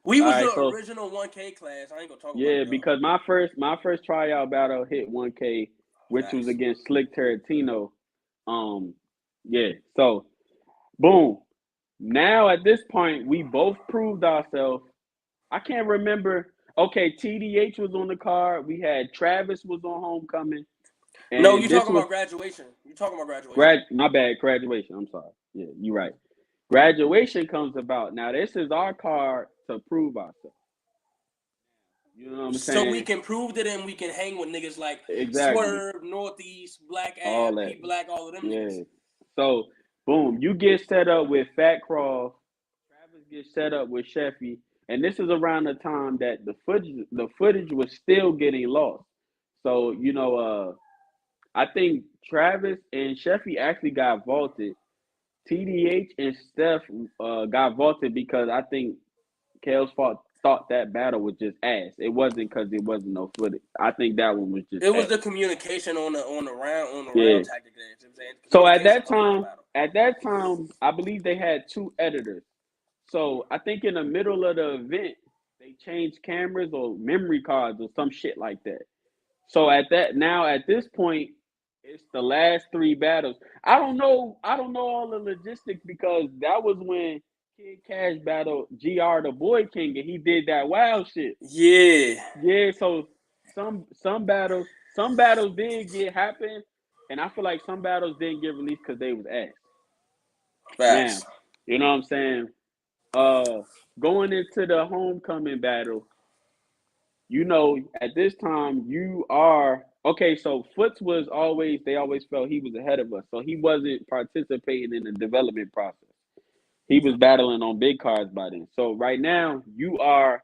Speaker 3: We
Speaker 1: All
Speaker 3: was
Speaker 1: right,
Speaker 3: the
Speaker 1: so
Speaker 3: original 1K class. I ain't gonna talk about
Speaker 1: yeah,
Speaker 3: it though.
Speaker 1: because my first tryout battle hit 1K, which was
Speaker 3: Facts.
Speaker 1: against Slick Tarantino. Um, yeah. So boom. Now at this point, we both proved ourselves. I can't remember. Okay, TDH was on the card. We had Travis was on Homecoming,
Speaker 3: No,
Speaker 1: and
Speaker 3: you
Speaker 1: this
Speaker 3: talking
Speaker 1: was
Speaker 3: about graduation. You talking about graduation.
Speaker 1: my bad, graduation. I'm sorry. Yeah, you're right. Graduation comes about. Now this is our card to prove ourselves. You know what I'm
Speaker 3: So we
Speaker 1: saying?
Speaker 3: can prove it and we can hang with niggas like
Speaker 1: Exactly.
Speaker 3: Swerve, Northeast, Black
Speaker 1: All
Speaker 3: Ab,
Speaker 1: that.
Speaker 3: P Black, all of them niggas.
Speaker 1: Yeah. So boom, you get set up with Fat Cross. Travis gets set up with Sheffy, and this is around the time that the footage was still getting lost. So I think Travis and Sheffy actually got vaulted. TDH and Steph got vaulted because I think Kels thought that battle was just ass. It wasn't because it wasn't no footage. I think that one was just
Speaker 3: It was
Speaker 1: ass.
Speaker 3: the communication on the round
Speaker 1: Yeah.
Speaker 3: tactic games. You know what I'm saying?
Speaker 1: So at
Speaker 3: Communication
Speaker 1: that
Speaker 3: fucked up the
Speaker 1: time,
Speaker 3: battle.
Speaker 1: I believe they had two editors. So I think in the middle of the event, they changed cameras or memory cards or some shit like that. So at this point, It's the last three battles. I don't know. I don't know all the logistics because that was when Kid Cash battled Gr the Boy King and he did that wild shit.
Speaker 3: Yeah.
Speaker 1: Yeah, so some battles did get happen, and I feel like some battles didn't get released because they was ass. Now,
Speaker 3: Facts.
Speaker 1: you know what I'm saying? Uh, Going into the homecoming battle, at this time you are okay. So Foots was always they always felt he was ahead of us, so he wasn't participating in the development process. He was battling on big cards by then. So right now you are.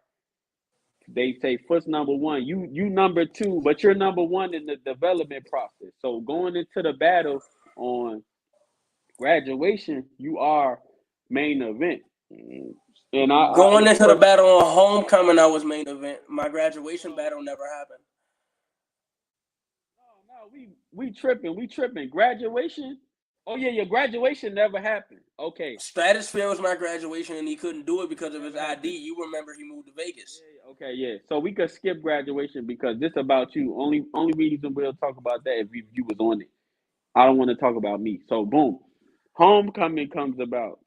Speaker 1: They say Foots number one, you number two, but you're number one in the development process. So going into the battle on graduation, you are main event. And I
Speaker 3: Going
Speaker 1: look
Speaker 3: into the
Speaker 1: for
Speaker 3: battle on homecoming, I was main event. My graduation battle never happened.
Speaker 1: no, we tripping. Graduation. Oh yeah, your graduation never happened. Okay,
Speaker 3: Stratosphere was my graduation, and he couldn't do it because of his
Speaker 1: never
Speaker 3: ID.
Speaker 1: happened.
Speaker 3: You remember he moved to Vegas.
Speaker 1: Yeah, okay, yeah. So we could skip graduation because this about you. Only reason we'll talk about that if you was on it. I don't want to talk about me. So boom, homecoming comes about.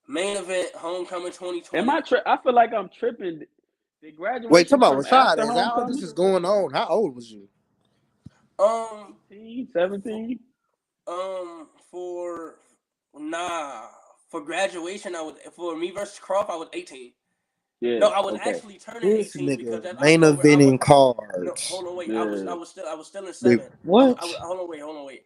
Speaker 3: Main event, homecoming
Speaker 1: Am
Speaker 3: 2020.
Speaker 1: I feel like I'm tripping. Did
Speaker 2: Wait,
Speaker 1: graduation
Speaker 2: talk about
Speaker 1: come after
Speaker 2: Rashaad. Is that all this
Speaker 1: homecoming?
Speaker 2: is going on? How old was you?
Speaker 3: Um,
Speaker 1: 16,
Speaker 3: for,
Speaker 1: 17?
Speaker 3: for nah, for graduation, I was for me versus Croft. I was 18. No,
Speaker 1: Yeah.
Speaker 3: I was
Speaker 1: Okay.
Speaker 3: actually turning
Speaker 2: This
Speaker 3: 18 because
Speaker 2: nigga
Speaker 3: that's
Speaker 2: main
Speaker 3: October. I was
Speaker 2: eventing
Speaker 3: no,
Speaker 2: cards.
Speaker 3: hold on, wait.
Speaker 1: Yeah.
Speaker 3: I was still in
Speaker 2: Wait,
Speaker 3: 7.
Speaker 2: what?
Speaker 3: Hold on, wait.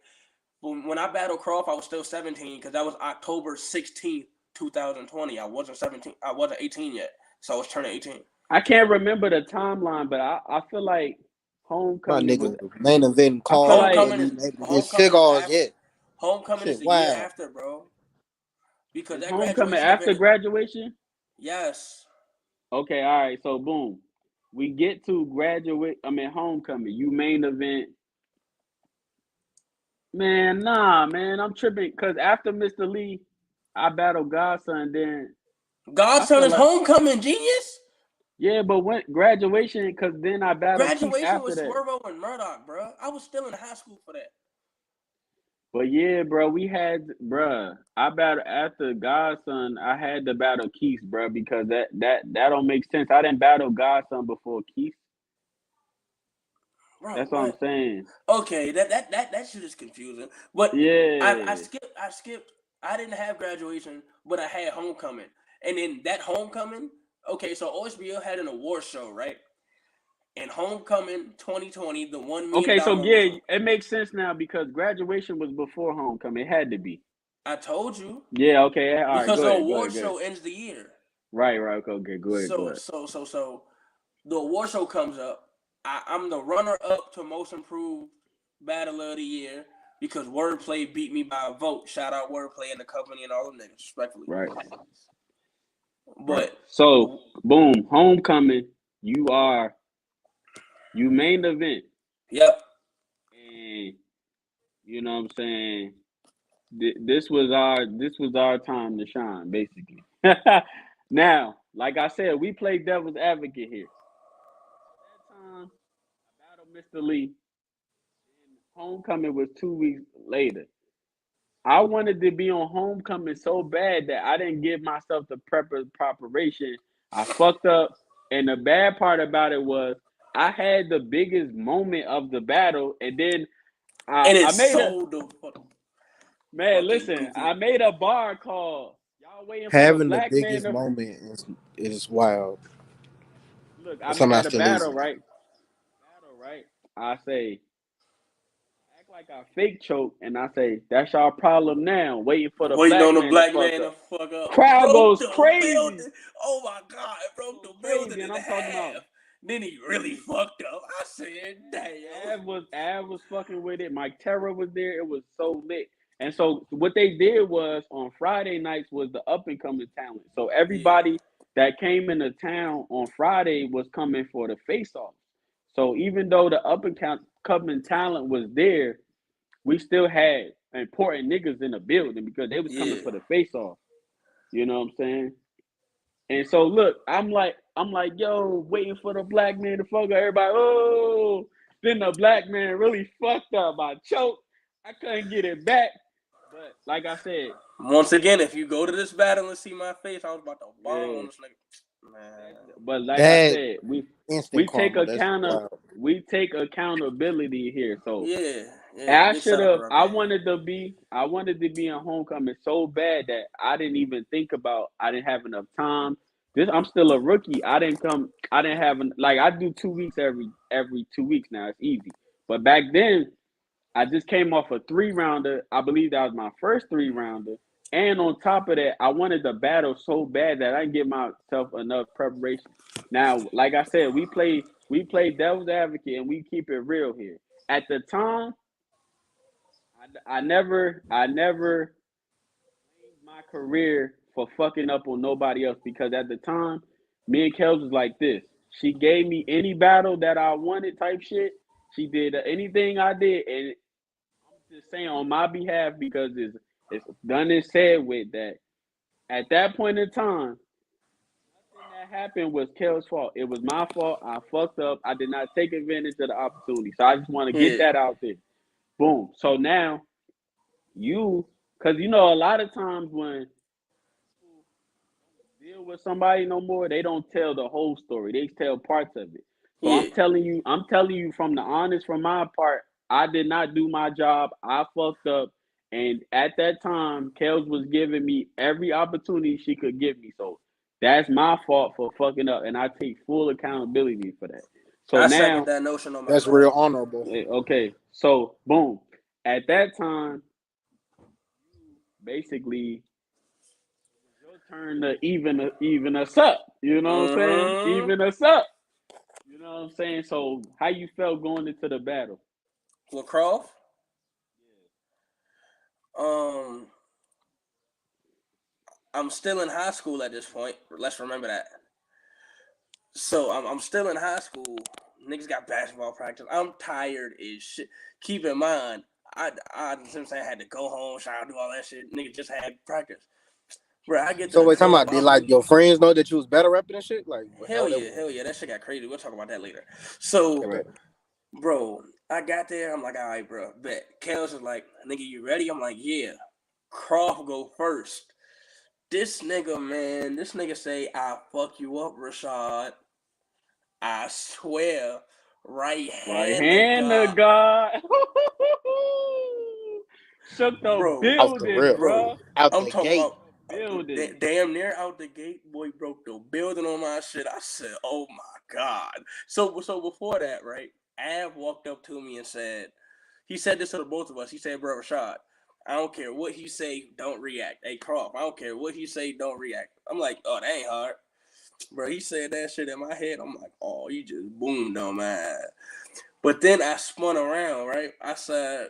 Speaker 3: When I battled Croft, I was still 17 because that was October 16th, 2020. I wasn't 17. I wasn't 18 yet, so I was turning 18.
Speaker 1: I can't remember the timeline, but I feel like
Speaker 2: My
Speaker 1: homecoming was.
Speaker 2: nigga main eventing
Speaker 1: I feel
Speaker 2: cards
Speaker 1: like
Speaker 2: and
Speaker 3: Homecoming
Speaker 2: he
Speaker 3: is
Speaker 2: able to get
Speaker 3: homecoming is
Speaker 2: cigars
Speaker 3: after.
Speaker 2: yet.
Speaker 3: Homecoming is
Speaker 2: Shit,
Speaker 3: the year
Speaker 2: wow.
Speaker 3: after, bro. Because
Speaker 1: is
Speaker 3: that
Speaker 1: homecoming
Speaker 3: graduation
Speaker 1: after
Speaker 3: event.
Speaker 1: graduation.
Speaker 3: Yes.
Speaker 1: Okay. All right. So boom, we get to graduate. I mean homecoming. You main event. Man, nah, man, I'm tripping because after Mr. Lee, I battled Godson. Then I
Speaker 3: Godson
Speaker 1: feel
Speaker 3: is
Speaker 1: like
Speaker 3: homecoming, genius.
Speaker 1: yeah, but when graduation, because then I battled Keith
Speaker 3: Graduation
Speaker 1: after
Speaker 3: was
Speaker 1: that.
Speaker 3: Swervo and Murdoch, bro. I was still in high school for that.
Speaker 1: But yeah, bro, bruh. I battled after Godson. I had to battle Keith, bro, because that don't make sense. I didn't battle Godson before Keith.
Speaker 3: Bro,
Speaker 1: That's what I'm
Speaker 3: what?
Speaker 1: saying.
Speaker 3: Okay, that shit is confusing. But I
Speaker 1: Yeah.
Speaker 3: skipped I didn't have graduation, but I had homecoming. And then that homecoming, okay, so OSBL had an award show, right? And homecoming 2020, the $1 million
Speaker 1: Okay, so
Speaker 3: was
Speaker 1: yeah, it makes sense now because graduation was before homecoming. It had to be.
Speaker 3: I told you
Speaker 1: Yeah. Okay. All right.
Speaker 3: because
Speaker 1: Go
Speaker 3: the
Speaker 1: ahead. Go
Speaker 3: award
Speaker 1: ahead. Go ahead.
Speaker 3: show ends the year.
Speaker 1: Right. Right. Okay. Go ahead. Go
Speaker 3: So
Speaker 1: ahead.
Speaker 3: the award show comes up. I'm the runner up to most improved battler of the year because Wordplay beat me by a vote. Shout out Wordplay and the company and all them niggas, respectfully.
Speaker 1: Right. Right.
Speaker 3: But
Speaker 1: So boom, homecoming. You main event,
Speaker 3: yep,
Speaker 1: and you know what I'm saying. This was our time to shine, basically. Now, like I said, we play devil's advocate here. At that time, I battled Mr. Lee, and homecoming was 2 weeks later. I wanted to be on homecoming so bad that I didn't give myself the preparation. I fucked up, and the bad part about it was I had the biggest moment of the battle, and then I,
Speaker 3: and
Speaker 1: I
Speaker 3: it's
Speaker 1: made a
Speaker 3: so the
Speaker 1: man.
Speaker 3: fucking
Speaker 1: Listen,
Speaker 3: goofy.
Speaker 1: I made a bar call. Y'all waiting for the
Speaker 2: Having the
Speaker 1: black man
Speaker 2: biggest
Speaker 1: to
Speaker 2: moment is wild.
Speaker 1: look.
Speaker 2: That's
Speaker 1: I'm
Speaker 2: something I
Speaker 1: at a
Speaker 2: still is.
Speaker 1: battle, right? Battle, right? I say act like I fake choke, and I say that's y'all problem now. Waiting for the
Speaker 3: Waiting
Speaker 1: black
Speaker 3: on the
Speaker 1: man to
Speaker 3: black
Speaker 1: fuck
Speaker 3: man to
Speaker 1: up.
Speaker 3: fuck up.
Speaker 1: Crowd
Speaker 3: Broke
Speaker 1: goes
Speaker 3: the
Speaker 1: crazy.
Speaker 3: building. Oh my god, broke
Speaker 1: Goes
Speaker 3: the building
Speaker 1: crazy, and
Speaker 3: in
Speaker 1: I'm talking about
Speaker 3: half. Then he really fucked up. I said, damn.
Speaker 1: Av was fucking with it. Mike Terror was there. It was so lit. And so what they did was on Friday nights was the up and coming talent. So
Speaker 3: Yeah,
Speaker 1: everybody that came into town on Friday was coming for the face off. So even though the up and coming talent was there, we still had important niggas in the building because they was coming
Speaker 3: yeah.
Speaker 1: for the face off. You know what I'm saying? And so look, I'm like, yo, waiting for the black man to fuck up. Everybody, oh, Then the black man really fucked up. I choked. I couldn't get it back. But like I said,
Speaker 3: Once again, if you go to this battle and see my face, I was about to bomb
Speaker 1: yeah.
Speaker 3: on this nigga. Man.
Speaker 1: But like I
Speaker 2: That
Speaker 1: said,
Speaker 2: instant karma. That's wild.
Speaker 1: we take accountability here. So
Speaker 3: Yeah, yeah.
Speaker 1: I
Speaker 3: Big
Speaker 1: should
Speaker 3: shout out to
Speaker 1: have.
Speaker 3: Raquel.
Speaker 1: I wanted to be in homecoming so bad that I didn't even think about. I didn't have enough time. I'm still a rookie. I didn't come. I didn't have like I do 2 weeks every 2 weeks now. It's easy. But back then, I just came off a 3 rounder. I believe that was my first 3 rounder. And on top of that, I wanted the battle so bad that I didn't give myself enough preparation. Now, like I said, we play devil's advocate and we keep it real here. At the time, I never blamed my career for fucking up on nobody else because at the time, me and Kels was like this. She gave me any battle that I wanted type shit. She did anything I did, and I'm just saying on my behalf because it's done and said with that. At that point in time, nothing that happened was Kel's fault. It was my fault. I fucked up. I did not take advantage of the opportunity. So I just want to get
Speaker 3: Yeah,
Speaker 1: that out there. Boom. So now because a lot of times when people deal with somebody no more, they don't tell the whole story. They tell parts of it. So
Speaker 3: yeah.
Speaker 1: I'm telling you from my part, I did not do my job. I fucked up. And at that time, Kels was giving me every opportunity she could give me. So that's my fault for fucking up. And I take full accountability for that. So
Speaker 3: I second
Speaker 1: now,
Speaker 3: that notion on my
Speaker 2: That's real
Speaker 3: grave.
Speaker 2: honorable.
Speaker 1: okay. So boom. At that time, basically your turn to even us up. You know what I'm saying?
Speaker 3: Mm-hmm.
Speaker 1: Even us up. You know what I'm saying? So how you felt going into the battle?
Speaker 3: Lacrosse. Um, I'm still in high school at this point. Let's remember that. So I'm still in high school. Niggas got basketball practice. I'm tired as shit. Keep in mind, since I had to go home, shower, do all that shit. Nigga just had practice. Bro, I get to
Speaker 2: So
Speaker 3: the
Speaker 2: wait, talking
Speaker 3: club.
Speaker 2: about did like your friends know that you was better rapping and shit? Like how that work?
Speaker 3: Hell yeah, that shit got crazy. We'll talk about that later. So,
Speaker 2: Okay.
Speaker 3: bro, I got there. I'm like, all right, bro, bet. Kels is like, nigga, you ready? I'm like, yeah. Croft go first. This nigga say, I'll fuck you up, Rashaad. I swear, right
Speaker 1: Right
Speaker 3: hand to
Speaker 1: hand to
Speaker 3: God.
Speaker 1: God. Shook the
Speaker 3: Bro,
Speaker 2: Off the
Speaker 1: building,
Speaker 2: rip.
Speaker 1: bruh.
Speaker 2: Out
Speaker 3: I'm
Speaker 2: the
Speaker 3: talking
Speaker 2: gate.
Speaker 3: about
Speaker 1: Building.
Speaker 3: damn near out the gate. Boy broke the building on my shit. I said, "Oh my god!" So before that, right? Av walked up to me and said, he said this to the both of us. He said, "Bro, Rashad, I don't care what he say, don't react. Hey, Croft, I don't care what he say, don't react." I'm like, "Oh, that ain't hard." Bro, he said that shit in my head. I'm like, "Oh, you just boomed on man." But then I spun around, right? I said,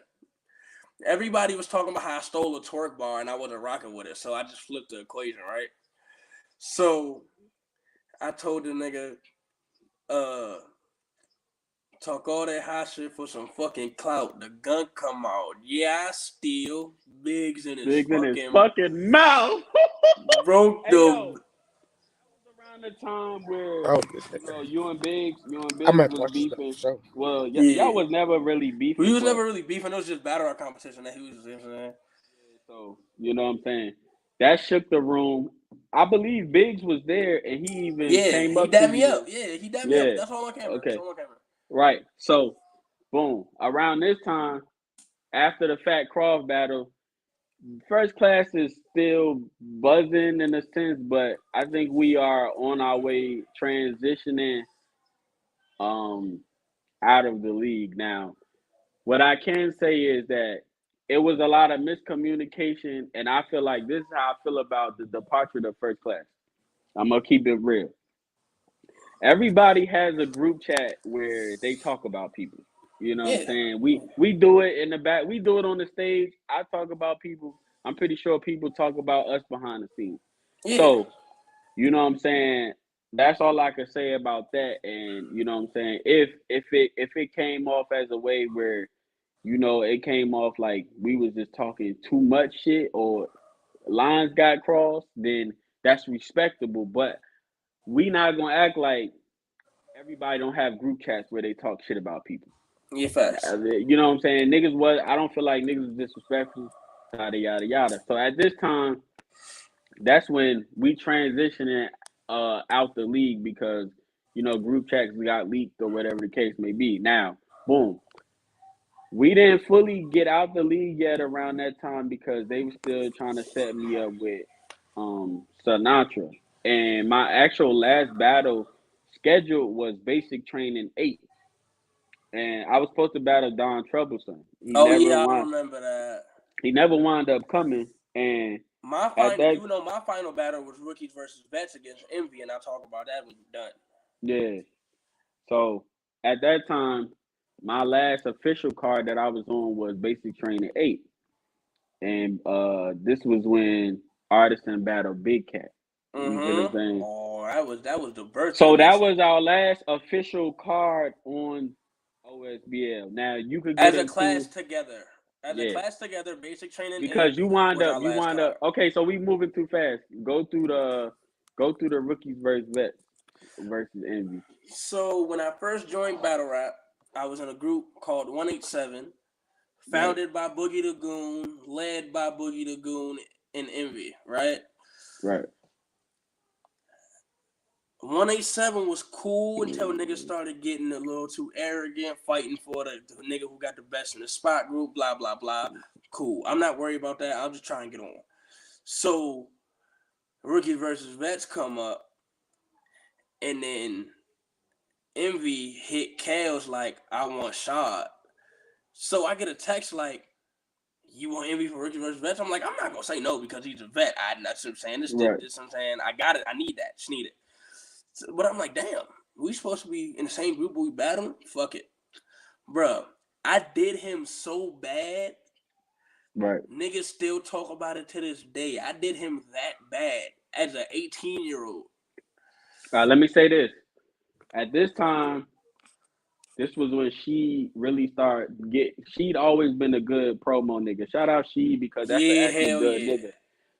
Speaker 3: everybody was talking about how I stole a twerk bar and I wasn't rocking with it. So I just flipped the equation, right? So I told the nigga, uh, talk all that hot shit for some fucking clout. The gun come out. Yeah, I steal. Biggs in his
Speaker 1: Biggs in his
Speaker 3: fucking
Speaker 1: fucking mouth.
Speaker 3: broke
Speaker 1: Hey
Speaker 3: the.
Speaker 1: yo, that was around the time where
Speaker 2: Oh, this nigga.
Speaker 1: you and Biggs
Speaker 2: I'm gonna have to
Speaker 1: was
Speaker 2: watch this battle
Speaker 1: beefing.
Speaker 2: for sure.
Speaker 1: Well, y'all
Speaker 3: Yeah.
Speaker 1: was never really
Speaker 3: We
Speaker 1: beefing,
Speaker 3: was
Speaker 1: but
Speaker 3: never really beefing. It was just battle rap competition that he was, you know what I'm saying?
Speaker 1: so you know what I'm saying. That shook the room. I believe Biggs was there, and he even
Speaker 3: Yeah,
Speaker 1: came
Speaker 3: he
Speaker 1: up to
Speaker 3: dabbed me
Speaker 1: you.
Speaker 3: up. Yeah, he dabbed me up.
Speaker 1: Yeah.
Speaker 3: That's all on camera. That's
Speaker 1: Okay.
Speaker 3: all on camera.
Speaker 1: Right. So, boom. Around this time, after the Fat Croft battle, first class is still buzzing in a sense, but I think we are on our way transitioning um out of the league now. What I can say is that it was a lot of miscommunication, and I feel like this is how I feel about the departure of first class. I'm gonna keep it real. Everybody has a group chat where they talk about people. You know what I'm
Speaker 3: Yeah,
Speaker 1: saying? We do it in the back. We do it on the stage. I talk about people. I'm pretty sure people talk about us behind the scenes.
Speaker 3: yeah.
Speaker 1: So, you know what I'm saying? That's all I can say about that. And you know what I'm saying? If it came off as a way where, it came off like we was just talking too much shit or lines got crossed, then that's respectable. But we not gonna act like everybody don't have group chats where they talk shit about people.
Speaker 3: Yeah, facts.
Speaker 1: You know what I'm saying? Niggas was I don't feel like niggas was disrespectful, yada yada yada. So at this time, that's when we transitioning out the league because group chats got leaked or whatever the case may be. Now, boom, we didn't fully get out the league yet around that time because they were still trying to set me up with Sinatra. And my actual last battle schedule was basic training 8. And I was supposed to battle Don Troublesome.
Speaker 3: Oh yeah, I remember that.
Speaker 1: He never wound up coming. And at that
Speaker 3: my final battle was rookies versus vets against Envy, and I'll talk about that when you're done.
Speaker 1: yeah. So at that time, my last official card that I was on was basic training 8. And this was when Artisan battled Big Cat. You see what I'm saying?
Speaker 3: Oh, that was the birth of
Speaker 1: So
Speaker 3: the
Speaker 1: that
Speaker 3: nation.
Speaker 1: was our last official card on OSBL. Now you could get
Speaker 3: As a class
Speaker 1: into
Speaker 3: together. As a
Speaker 1: yeah.
Speaker 3: class together, basic training
Speaker 1: Because
Speaker 3: Envy was our
Speaker 1: you
Speaker 3: last
Speaker 1: wind
Speaker 3: card.
Speaker 1: up okay, so we moving too fast. Go through the rookies versus vets versus Envy.
Speaker 3: So when I first joined Battle Rap, I was in a group called 187,
Speaker 1: Right,
Speaker 3: founded by Boogie the Goon, led by Boogie the Goon and Envy, right?
Speaker 1: right.
Speaker 3: 187 was cool until niggas started getting a little too arrogant, fighting for the nigga who got the best in the spot group, blah, blah, blah. Cool. I'm not worried about that. I'm just trying to get on. So, Rookie versus Vets come up, and then Envy hit Kale's like, I want Rashaad. So I get a text like, you want Envy for Rookie versus Vets? I'm like, I'm not going to say no because he's a vet. That's what I'm saying. This,
Speaker 1: Right.
Speaker 3: what I'm saying. I got it. I need that. Just need it. So, but I'm like, damn, we supposed to be in the same group, but we battling? Fuck it. Bruh, I did him so bad.
Speaker 1: Right.
Speaker 3: Niggas still talk about it to this day. I did him that bad as an 18-year-old.
Speaker 1: Let me say this. At this time, this was when she really started she'd always been a good promo nigga. Shout out she because that's an
Speaker 3: Yeah,
Speaker 1: actually
Speaker 3: hell
Speaker 1: good
Speaker 3: yeah.
Speaker 1: nigga.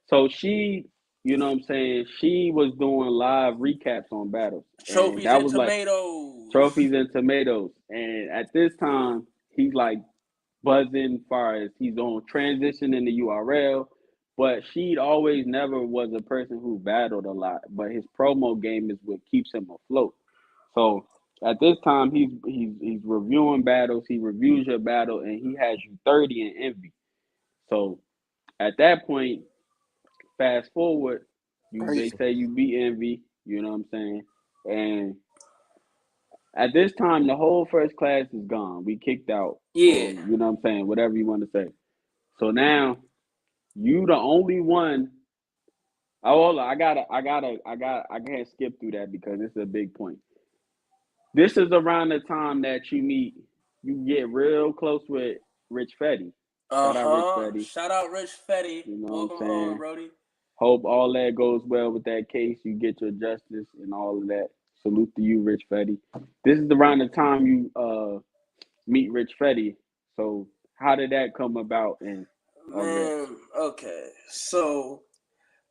Speaker 1: So she, you know what I'm saying, she was doing live recaps on battles. And
Speaker 3: Trophies
Speaker 1: that
Speaker 3: and
Speaker 1: was like
Speaker 3: tomatoes.
Speaker 1: trophies and tomatoes. And at this time, he's like buzzing as far as he's on transition in the URL. But she'd always never was a person who battled a lot. But his promo game is what keeps him afloat. So at this time, he's reviewing battles. He reviews your battle, and he has you 30 in envy. So at that point, fast forward, they
Speaker 2: Crazy.
Speaker 1: say you beat envy. You know what I'm saying? And at this time, the whole first class is gone. We kicked out, or
Speaker 3: Yeah.
Speaker 1: you know what I'm saying, whatever you want to say. So now you the only one. Oh, hold on. I can't skip through that because this is a big point. This is around the time that you get real close with Rich Fetty. Shout out Rich Fetty.
Speaker 3: Shout out Rich Fetty.
Speaker 1: You know what I'm
Speaker 3: Welcome home,
Speaker 1: saying?
Speaker 3: Brody.
Speaker 1: Hope all that goes well with that case. You get your justice and all of that. Salute to you, Rich Fetty. This is around the time you meet Rich Fetty. So how did that come about and all of that?
Speaker 3: Man, okay. So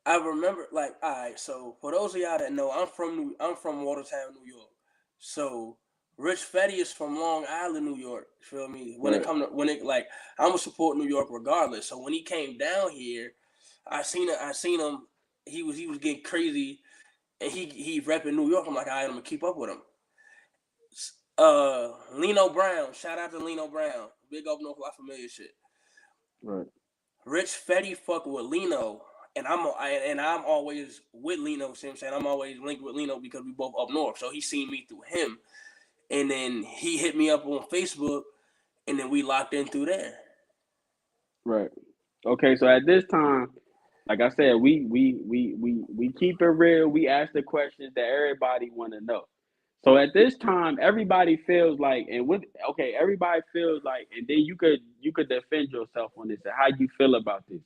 Speaker 3: I remember, like, all right. So for those of y'all that know, I'm from Watertown, New York. So Rich Fetty is from Long Island, New York. Feel me?
Speaker 1: Right.
Speaker 3: I'm gonna support New York regardless. So when he came down here, I seen him. He was getting crazy, and he repping New York. I'm like, all right, I'm gonna keep up with him. Lino Brown, shout out to Lino Brown, big up North La Familia shit.
Speaker 1: Right.
Speaker 3: Rich Fetty fuck with Lino, and I'm always with Lino. See what I'm saying? I'm always linked with Lino because we both up north. So he seen me through him, and then he hit me up on Facebook, and then we locked in through there.
Speaker 1: Right. Okay, so at this time, like I said, we keep it real. We ask the questions that everybody want to know. So at this time, everybody feels like, and with okay, everybody feels like, and then you could defend yourself on this. How you feel about this?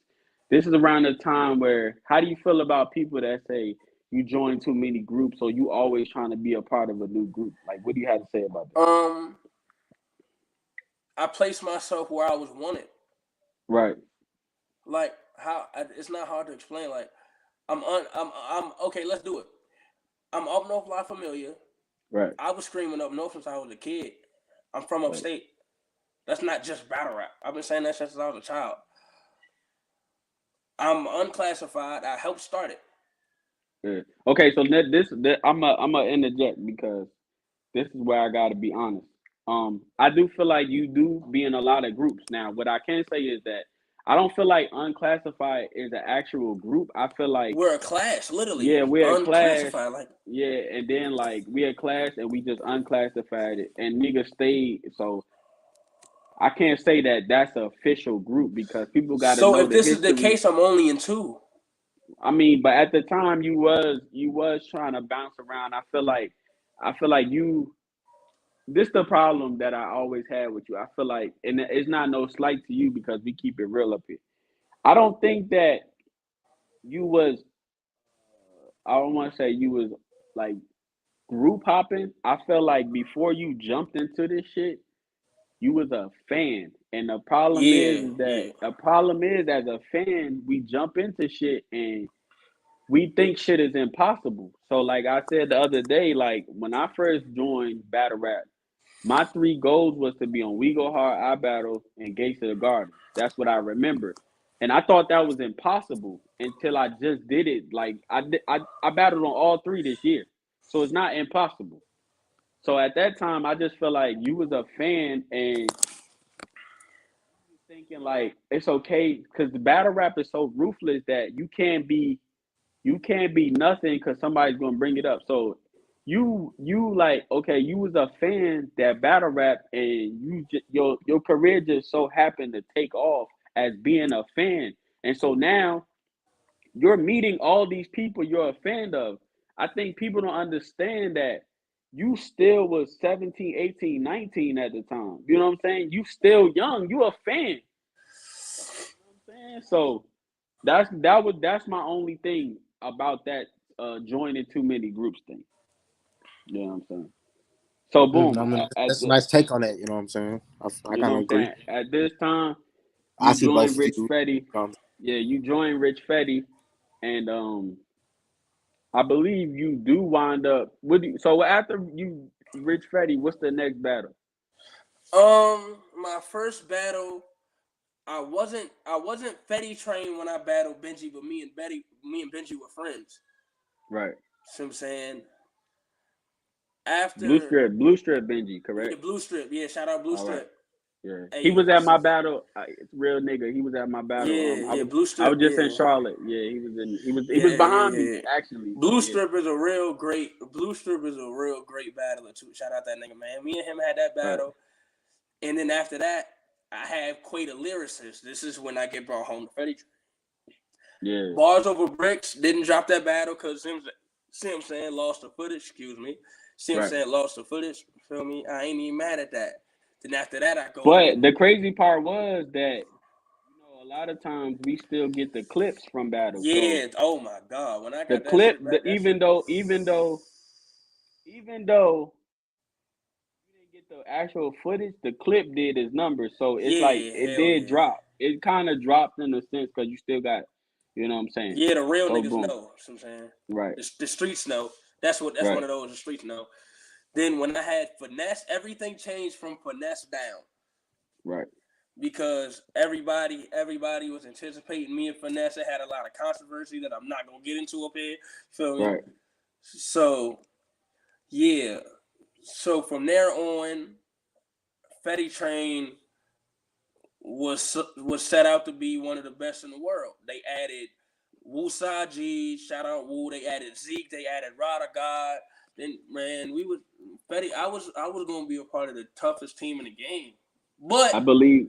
Speaker 1: This is around the time where how do you feel about people that say you join too many groups or you always trying to be a part of a new group? Like, what do you have to say about that?
Speaker 3: Um, I placed myself where I was wanted.
Speaker 1: Right,
Speaker 3: Like how it's not hard to explain. Like I'm okay. Let's do it. I'm up north La Familia.
Speaker 1: right,
Speaker 3: I was screaming up north since I was a kid. I'm from
Speaker 1: right,
Speaker 3: upstate. That's not just battle rap. I've been saying that since I was a child. I'm unclassified. I helped start it.
Speaker 1: Yeah. Okay, so I'm a interject because this is where I gotta be honest. I do feel like you do be in a lot of groups. Now, what I can say is that I don't feel like Unclassified is an actual group. I feel like,
Speaker 3: We're a class, literally
Speaker 1: yeah, we're a class.
Speaker 3: unclassified. Like,
Speaker 1: Yeah, and then like we're a class and we just unclassified it and niggas stayed. So I can't say that that's an official group because people got to
Speaker 3: so
Speaker 1: know
Speaker 3: if
Speaker 1: the
Speaker 3: this is the
Speaker 1: history.
Speaker 3: case, I'm only in two.
Speaker 1: I mean, but at the time you was trying to bounce around. I feel like you. This the problem that I always had with you. I feel like, and it's not no slight to you because we keep it real up here. I don't think that you was. I don't want to say you was like group hopping. I felt like before you jumped into this shit, you was a fan. And the problem
Speaker 3: Yeah,
Speaker 1: is that
Speaker 3: yeah.
Speaker 1: the problem is as a fan, we jump into shit and we think shit is impossible. So like I said the other day, like when I first joined battle rap, my three goals was to be on We Go Hard, I Battle, and Gates of the Garden. That's what I remember. And I thought that was impossible until I just did it. Like I battled on all three this year. So it's not impossible. So at that time I just felt like you was a fan and thinking like it's okay because the battle rap is so ruthless that you can't be nothing because somebody's gonna bring it up. So you like okay, you was a fan that battle rap, and your career just so happened to take off as being a fan, and so now you're meeting all these people you're a fan of. I think people don't understand that you still was 17, 18, 19 at the time. You know what I'm saying? You still young. You a fan. You know what I'm saying? So that's my only thing about that joining too many groups thing. You know what I'm saying? So
Speaker 2: I
Speaker 1: boom,
Speaker 2: mean,
Speaker 1: at
Speaker 2: that's a
Speaker 1: the
Speaker 2: nice take on that. You know what I'm saying? I
Speaker 1: you know
Speaker 2: kind
Speaker 1: what
Speaker 2: of
Speaker 1: I'm
Speaker 2: agree.
Speaker 1: saying? At this time,
Speaker 2: I
Speaker 1: you
Speaker 2: see both
Speaker 1: join
Speaker 2: views.
Speaker 1: Rich Fetty.
Speaker 2: Um,
Speaker 1: Yeah, you join Rich Fetty, and I believe you do wind up with you. So after you Rich Fetty, what's the next battle?
Speaker 3: My first battle, I wasn't Fetty trained when I battled Benji, but me and Benji were friends.
Speaker 1: Right.
Speaker 3: See what I'm saying?
Speaker 1: Blue
Speaker 3: After
Speaker 1: Strip, Blue Strip Benji,
Speaker 3: yeah,
Speaker 1: correct?
Speaker 3: Blue Strip, yeah, shout out Blue
Speaker 1: All right.
Speaker 3: Strip.
Speaker 1: Yeah, he
Speaker 3: Hey,
Speaker 1: was at my battle. It's real nigga. He was at my battle.
Speaker 3: yeah,
Speaker 1: I
Speaker 3: yeah,
Speaker 1: was
Speaker 3: Blue
Speaker 1: I
Speaker 3: Strip,
Speaker 1: was just in
Speaker 3: yeah,
Speaker 1: Charlotte. Yeah, he was in. He was
Speaker 3: yeah, yeah,
Speaker 1: behind me
Speaker 3: yeah.
Speaker 1: actually. So
Speaker 3: Blue
Speaker 1: yeah.
Speaker 3: Strip is a real great. Blue Strip is a real great battler too. Shout out that nigga, man. Me and him had that
Speaker 1: Right.
Speaker 3: battle, and then after that, I had Quay the lyricist. This is when I get brought home to Fetty.
Speaker 1: Yeah.
Speaker 3: Bars over bricks. Didn't drop that battle because see what I'm saying, lost the footage. Excuse me. See what I'm
Speaker 1: Right.
Speaker 3: saying, lost the footage. Feel me? I ain't even mad at that. Then after that, I go
Speaker 1: But
Speaker 3: in.
Speaker 1: the crazy part was that a lot of times we still get the clips from battles. So
Speaker 3: Yeah. Oh my god. When I
Speaker 1: the
Speaker 3: got that
Speaker 1: clip,
Speaker 3: shit back, that shit
Speaker 1: even
Speaker 3: was.
Speaker 1: though even though you didn't get the actual footage, the clip did its numbers. So it's like
Speaker 3: Yeah.
Speaker 1: it
Speaker 3: Hell
Speaker 1: did
Speaker 3: yeah.
Speaker 1: drop. It kind of dropped in a sense because you still got, you know what I'm saying.
Speaker 3: Yeah. The real
Speaker 1: So
Speaker 3: niggas know.
Speaker 1: boom.
Speaker 3: You know what I'm saying?
Speaker 1: Right.
Speaker 3: The streets know. That's one
Speaker 1: Right.
Speaker 3: of those. The streets know. Then when I had finesse, everything changed from finesse down.
Speaker 1: Right.
Speaker 3: Because everybody was anticipating me and Finesse. It had a lot of controversy that I'm not gonna get into up here. Feel me?
Speaker 1: Right.
Speaker 3: So yeah. So from there on, Fetty Train was set out to be one of the best in the world. They added Wu Saji, shout out Wu. They added Zeke. They added Rada God. Then man, we was Fetty. I was gonna be a part of the toughest team in the game. But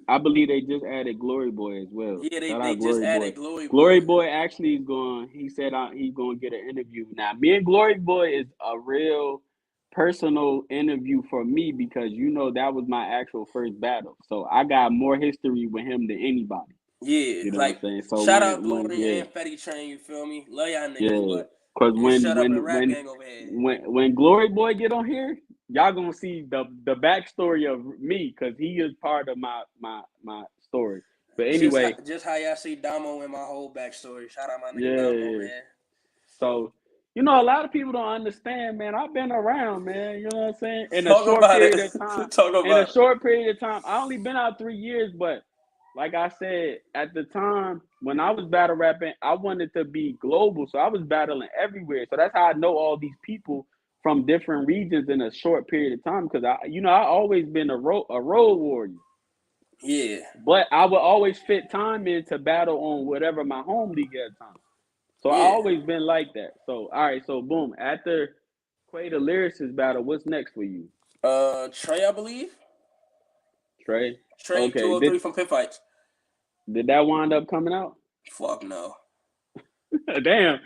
Speaker 1: I believe they just added Glory Boy as well.
Speaker 3: yeah,
Speaker 1: Shout
Speaker 3: they
Speaker 1: out
Speaker 3: just
Speaker 1: Glory Boy.
Speaker 3: added Glory
Speaker 1: Glory
Speaker 3: Boy.
Speaker 1: Boy actually is going. He said he's going to get an interview. Now, me and Glory Boy is a real personal interview for me because that was my actual first battle. So I got more history with him than anybody.
Speaker 3: Yeah,
Speaker 1: You know what I'm
Speaker 3: like
Speaker 1: saying? So
Speaker 3: shout out
Speaker 1: when
Speaker 3: Glory
Speaker 1: yeah
Speaker 3: and Fetty Train, you feel me? Love y'all niggas,
Speaker 1: yeah,
Speaker 3: but
Speaker 1: because
Speaker 3: just
Speaker 1: when
Speaker 3: shut up
Speaker 1: when
Speaker 3: and rap
Speaker 1: when
Speaker 3: gang over here.
Speaker 1: when Glory Boy get on here, y'all gonna see the backstory of me because he is part of my story. But anyway,
Speaker 3: Just how y'all see Damo in my whole backstory. Shout out my nigga Damo,
Speaker 1: yeah.
Speaker 3: man.
Speaker 1: So You know, a lot of people don't understand, man. I've been around, man. You know what I'm saying? In a
Speaker 3: Talk
Speaker 1: short
Speaker 3: about it.
Speaker 1: period of time.
Speaker 3: Talk
Speaker 1: In a
Speaker 3: about it.
Speaker 1: short period of time. I only been out 3 years, but like I said, at the time when I was battle rapping, I wanted to be global. So I was battling everywhere. So that's how I know all these people from different regions in a short period of time. Because I always been a road warrior.
Speaker 3: Yeah.
Speaker 1: But I would always fit time in to battle on whatever my home league at the time. So I
Speaker 3: Yeah.
Speaker 1: always been like that. So all right, so boom. After Quay the lyricist battle, what's next for you,
Speaker 3: Trey, I believe.
Speaker 1: Trey?
Speaker 3: Trey
Speaker 1: Okay,
Speaker 3: 203
Speaker 1: did
Speaker 3: from Pit Fights.
Speaker 1: did that wind up coming out?
Speaker 3: Fuck no.
Speaker 1: Damn.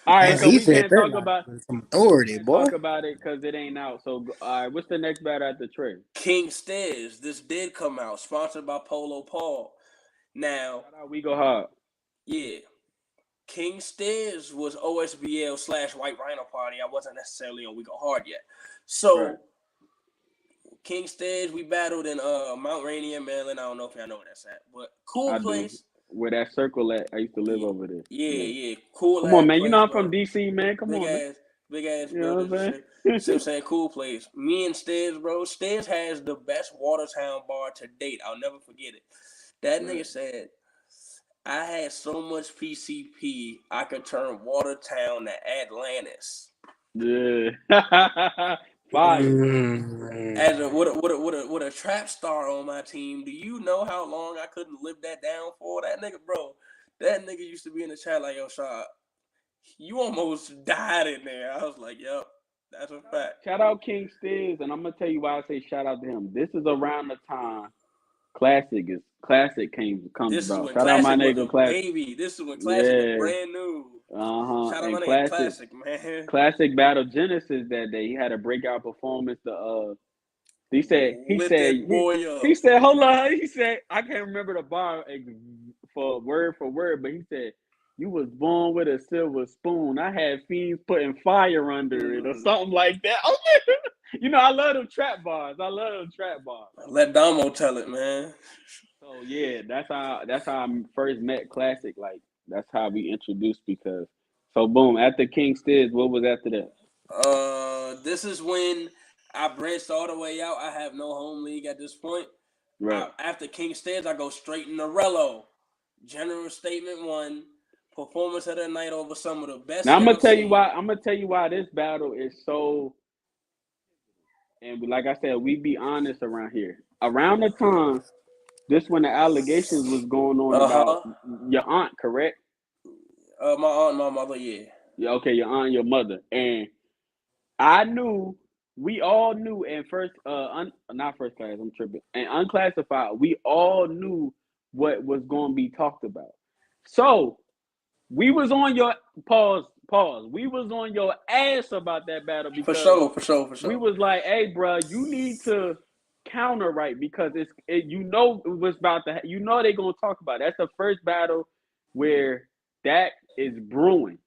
Speaker 1: All right,
Speaker 2: Damn,
Speaker 1: so
Speaker 2: he
Speaker 1: we
Speaker 2: said
Speaker 1: can't
Speaker 2: that
Speaker 1: talk
Speaker 2: like
Speaker 1: about
Speaker 2: some
Speaker 1: we
Speaker 2: authority,
Speaker 1: can't
Speaker 2: boy.
Speaker 1: talk about it because it ain't out. So all right, what's the next battle after Trey?
Speaker 3: King Stairs. This did come out, sponsored by Polo Paul. Now,
Speaker 1: Shout out, we go hard.
Speaker 3: yeah, King Stairs was OSBL / White Rhino Party. I wasn't necessarily on We Go Hard yet.
Speaker 1: Right.
Speaker 3: So King Stairs, we battled in Mount Rainier, Maryland. I don't know if y'all know where that's at, but cool
Speaker 1: I do.
Speaker 3: place.
Speaker 1: Where that circle at? I used to live
Speaker 3: Yeah,
Speaker 1: over there.
Speaker 3: yeah,
Speaker 1: Yeah.
Speaker 3: yeah. Cool
Speaker 1: Come on,
Speaker 3: ass
Speaker 1: man. You know
Speaker 3: place,
Speaker 1: I'm from
Speaker 3: bro.
Speaker 1: DC, man. Come
Speaker 3: Big
Speaker 1: on, man.
Speaker 3: ass, big ass
Speaker 1: You know
Speaker 3: buildings
Speaker 1: what
Speaker 3: and
Speaker 1: I'm
Speaker 3: shit.
Speaker 1: saying?
Speaker 3: See what I'm saying? Cool place. Me and Stairs, bro. Stairs has the best Watertown bar to date. I'll never forget it. That nigga
Speaker 1: Right.
Speaker 3: said, I had so much PCP, I could turn Watertown to Atlantis.
Speaker 1: Yeah. Fire.
Speaker 3: As
Speaker 2: Mm.
Speaker 3: a with a trap star on my team, do you know how long I couldn't live that down for? That nigga, bro. That nigga used to be in the chat like, yo, Shaw, you almost died in there. I was like, yep, that's a fact.
Speaker 1: Shout out King Stiz, and I'm gonna tell you why I say shout out to him. This is around the time Classic comes
Speaker 3: This is
Speaker 1: about.
Speaker 3: when
Speaker 1: Shout out my
Speaker 3: Classic was a
Speaker 1: nigga Classic.
Speaker 3: baby. This is when Classic was
Speaker 1: Yeah.
Speaker 3: brand new.
Speaker 1: Uh-huh.
Speaker 3: Shout out my
Speaker 1: And
Speaker 3: nigga
Speaker 1: Classic
Speaker 3: Classic, man.
Speaker 1: Classic battle Genesis that day. He had a breakout performance. He said he
Speaker 3: Lit
Speaker 1: said
Speaker 3: that
Speaker 1: he
Speaker 3: boy up.
Speaker 1: he said hold on. He said I can't remember the bar for word, but he said you was born with a silver spoon. I had fiends putting fire under it or
Speaker 3: Mm.
Speaker 1: something like that. You know, I love them trap bars. I love them trap bars.
Speaker 3: Let Damo tell it, man.
Speaker 1: So yeah, that's how I first met Classic. Like that's how we introduced because so boom, after King Stiz, what was after that?
Speaker 3: This is when I branched all the way out. I have no home league at this point.
Speaker 1: Right.
Speaker 3: After King Stairs, I go straight in Rello. General Statement 1. Performance of the night over some of the best
Speaker 1: Now I'm gonna
Speaker 3: y'all
Speaker 1: tell you why.
Speaker 3: seen.
Speaker 1: I'm gonna tell you why this battle is so. And like I said, we be honest around here. Around the time this when the allegations was going on about
Speaker 3: Uh-huh.
Speaker 1: your aunt, correct?
Speaker 3: My aunt and my mother, yeah.
Speaker 1: Yeah, okay, your aunt, and your mother, and I knew. We all knew, and not first class. I'm tripping. And unclassified, we all knew what was going to be talked about. So we was on your pause. We was on your ass about that battle
Speaker 3: For
Speaker 1: because
Speaker 3: sure, for sure, for
Speaker 1: we
Speaker 3: sure.
Speaker 1: was like, "Hey, bro, you need to counter right because you know what's about to you know they gonna talk about it. That's the first battle where that is brewing.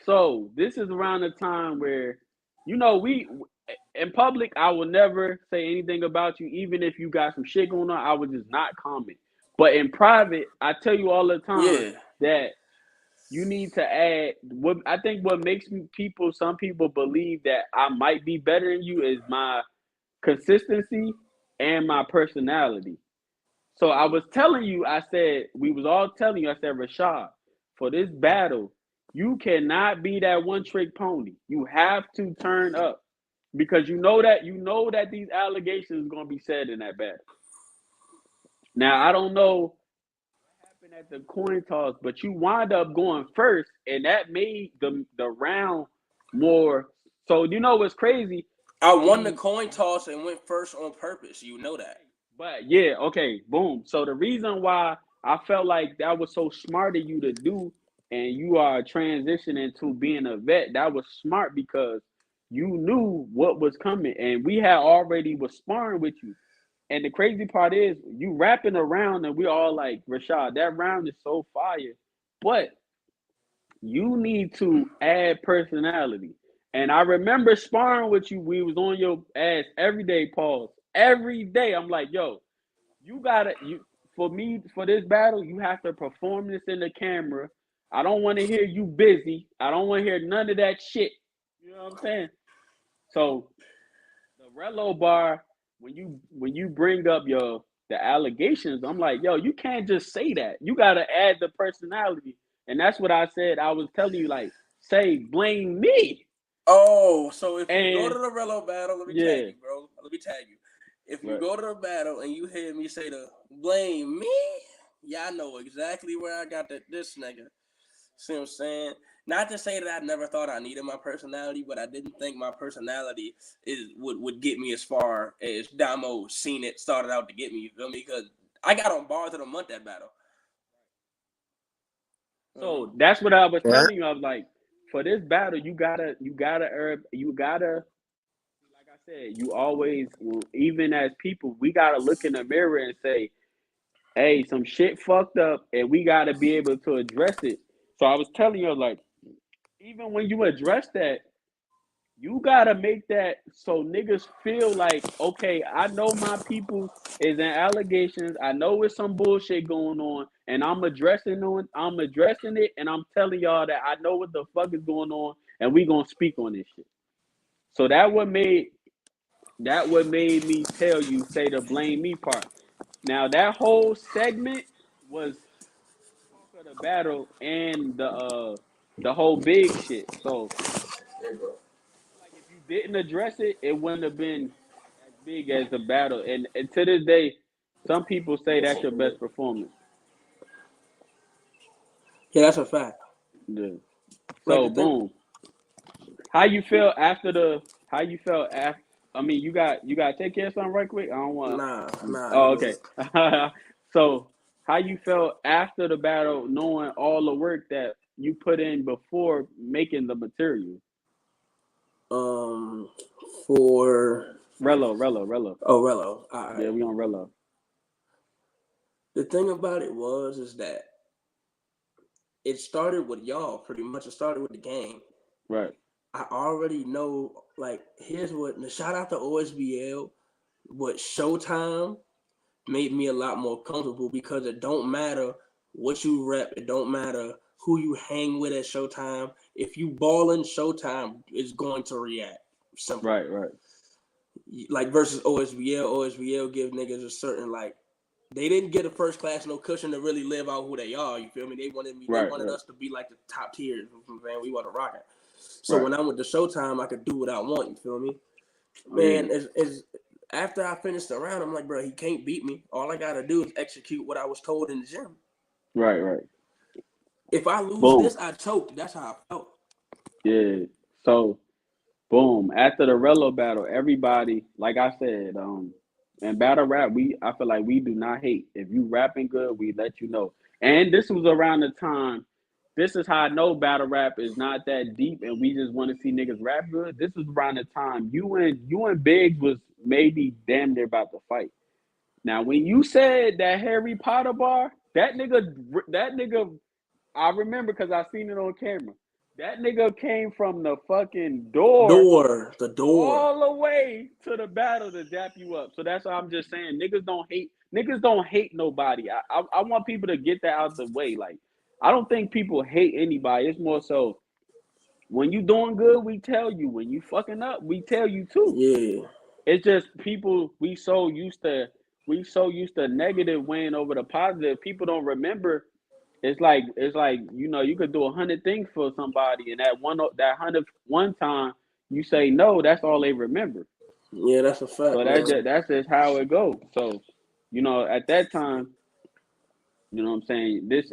Speaker 1: So this is around the time where we in public. I will never say anything about you, even if you got some shit going on. I would just not comment. But in private, I tell you all the time
Speaker 3: Yeah.
Speaker 1: that you need to add what I think what makes some people believe that I might be better than you is my consistency and my personality. So I was telling you, I said, we was all telling you, I said, Rashaad, for this battle, you cannot be that one trick pony. You have to turn up because you know that these allegations are gonna be said in that battle. Now I don't know happened at the coin toss, but you wind up going first, and that made the round more. So you know what's crazy?
Speaker 3: I won the
Speaker 1: We
Speaker 3: coin toss and went first on purpose. You know that.
Speaker 1: But yeah, okay, boom. So the reason why I felt like that was so smart of you to do, and you are transitioning to being a vet, that was smart because you knew what was coming, and we had already was sparring with you. And the crazy part is you rapping around, and we all like Rashaad. That round is so fire, but you need to add personality. And I remember sparring with you. We was on your ass every day, pause. Every day. I'm like, yo, you gotta you for me for this battle, you have to perform this in the camera. I don't want to hear you busy. I don't want to hear none of that shit. You know what I'm saying? So the Relo bar, when you bring up the allegations, I'm like, yo, you can't just say that. You gotta add the personality. And that's what I said. I was telling you, like, say blame me.
Speaker 3: Oh, so if you go
Speaker 1: And
Speaker 3: to the Relo battle, let me tag
Speaker 1: yeah,
Speaker 3: you, bro. Let me tag you. If you
Speaker 1: right.
Speaker 3: go to the battle and you hear me say the blame me, yeah, I know exactly where I got this nigga. See what I'm saying? Not to say that I never thought I needed my personality, but I didn't think my personality would get me as far as Damo seen it started out to get me. You feel me? Because I got on bars of the month that battle.
Speaker 1: So that's what I was
Speaker 2: Yeah.
Speaker 1: telling you. I was like, for this battle, you gotta, like I said, you always, even as people, we gotta look in the mirror and say, hey, some shit fucked up, and we gotta be able to address it. So I was telling you, like, even when you address that, you gotta make that so niggas feel like, okay, I know my people is in allegations. I know it's some bullshit going on, and I'm addressing it, and I'm telling y'all that I know what the fuck is going on, and we gonna speak on this shit. So that what made me tell you say the blame me part. Now that whole segment was talk of the battle and the whole big shit. So like if you didn't address it, it wouldn't have been as big as the battle. And to this day, some people say that's your best performance.
Speaker 3: Yeah, that's a fact.
Speaker 1: Yeah.
Speaker 3: Like the
Speaker 1: So
Speaker 3: thing,
Speaker 1: boom. How you felt after the? How you felt after? I mean, you got to take care of something right quick. I don't want.
Speaker 3: nah, you
Speaker 1: Oh,
Speaker 3: good.
Speaker 1: okay. So how you felt after the battle, knowing all the work that you put in before making the material?
Speaker 3: Um, for
Speaker 1: Rello.
Speaker 3: Rello. All
Speaker 1: Yeah,
Speaker 3: right.
Speaker 1: we on Rello.
Speaker 3: The thing about it is that it started with y'all pretty much. It started with the game.
Speaker 1: Right.
Speaker 3: I already know. Like, here's what. The shout out to OSBL. What Showtime made me a lot more comfortable because it don't matter what you rep. It don't matter who you hang with at Showtime. If you ball in, Showtime is going to react. Simple.
Speaker 1: Right.
Speaker 3: Like versus OSBL. OSBL give niggas a certain like they didn't get a first class no cushion to really live out who they are. You feel me? They
Speaker 1: Right.
Speaker 3: wanted
Speaker 1: Right.
Speaker 3: us to be like the top tiers. You know what I'm saying? We want to rock it. So
Speaker 1: Right.
Speaker 3: when I went to Showtime, I could do what I want. You feel me?
Speaker 1: Yeah.
Speaker 3: Man, is after I finished the round, I'm like, bro, he can't beat me. All I gotta do is execute what I was told in the gym.
Speaker 1: Right.
Speaker 3: If I lose
Speaker 1: Boom.
Speaker 3: this, I choke. That's how I felt.
Speaker 1: Yeah. So boom. After the Rello battle, everybody, like I said, in battle rap, I feel like we do not hate. If you rapping good, we let you know. And this was around the time. This is how I know battle rap is not that deep, and we just want to see niggas rap good. This was around the time you and Biggs was maybe damn near about to fight. Now, when you said that Harry Potter bar, that nigga, I remember because I seen it on camera. That nigga came from the fucking door
Speaker 3: The door.
Speaker 1: all the way to the battle to dap you up. So that's why I'm just saying niggas don't hate. Niggas don't hate nobody. I want people to get that out the way. Like I don't think people hate anybody. It's more so when you doing good, we tell you. When you fucking up, we tell you too.
Speaker 3: Yeah.
Speaker 1: It's just people we so used to negative win over the positive. People don't remember. It's like you could do 100 things for somebody, and that 100 one time you say no, that's all they remember.
Speaker 3: Yeah, that's a fact,
Speaker 1: So
Speaker 3: man.
Speaker 1: that's just how it goes. So at that time, what I'm saying, this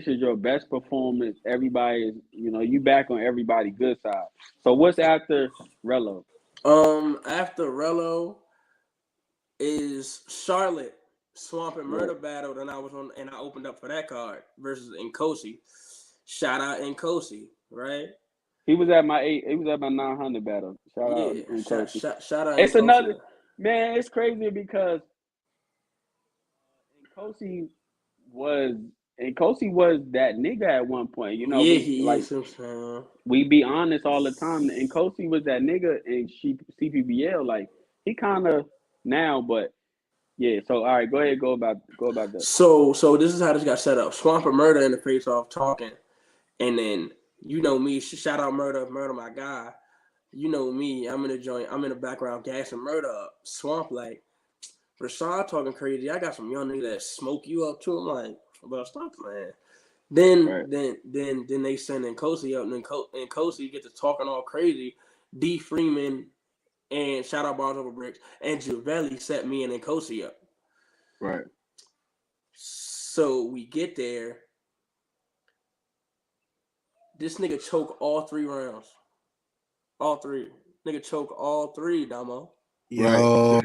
Speaker 1: is your best performance. Everybody is you back on everybody good side. So what's after Rello?
Speaker 3: After Rello is Charlotte Swamp and
Speaker 1: Right.
Speaker 3: Murder battle. Then I was on and I opened up for that card versus Nkosi. Shout out Nkosi, right?
Speaker 1: He was at my 900 battle. Shout out
Speaker 3: Yeah,
Speaker 1: Nkosi.
Speaker 3: shout out
Speaker 1: It's
Speaker 3: Nkosi.
Speaker 1: another man. It's crazy because Nkosi was Nkosi was that nigga at one point.
Speaker 3: Yeah,
Speaker 1: We
Speaker 3: he
Speaker 1: like
Speaker 3: is. I'm saying.
Speaker 1: we be honest all the time. Nkosi was that nigga in CPBL. Like he kind of now, but yeah. So all right, go ahead, go about that.
Speaker 3: So this is how this got set up. Swamp and Murder in the face off talking. And then you know me, shout out Murder, my guy. You know me, I'm in the joint, I'm in the background gassing Murder up, Swamp like Rashaad talking crazy. I got some young niggas that smoke you up too. I'm like, bro, stop playing.
Speaker 1: Right.
Speaker 3: Then they send in Kosi up, and then Kosi get to talking all crazy. D Freeman and shout out Bars Over Bricks and Javelli set me and Kosi up.
Speaker 1: Right.
Speaker 3: So we get there. This nigga choke all 3 rounds. All 3. Nigga choke all 3, Damo.
Speaker 2: Yo,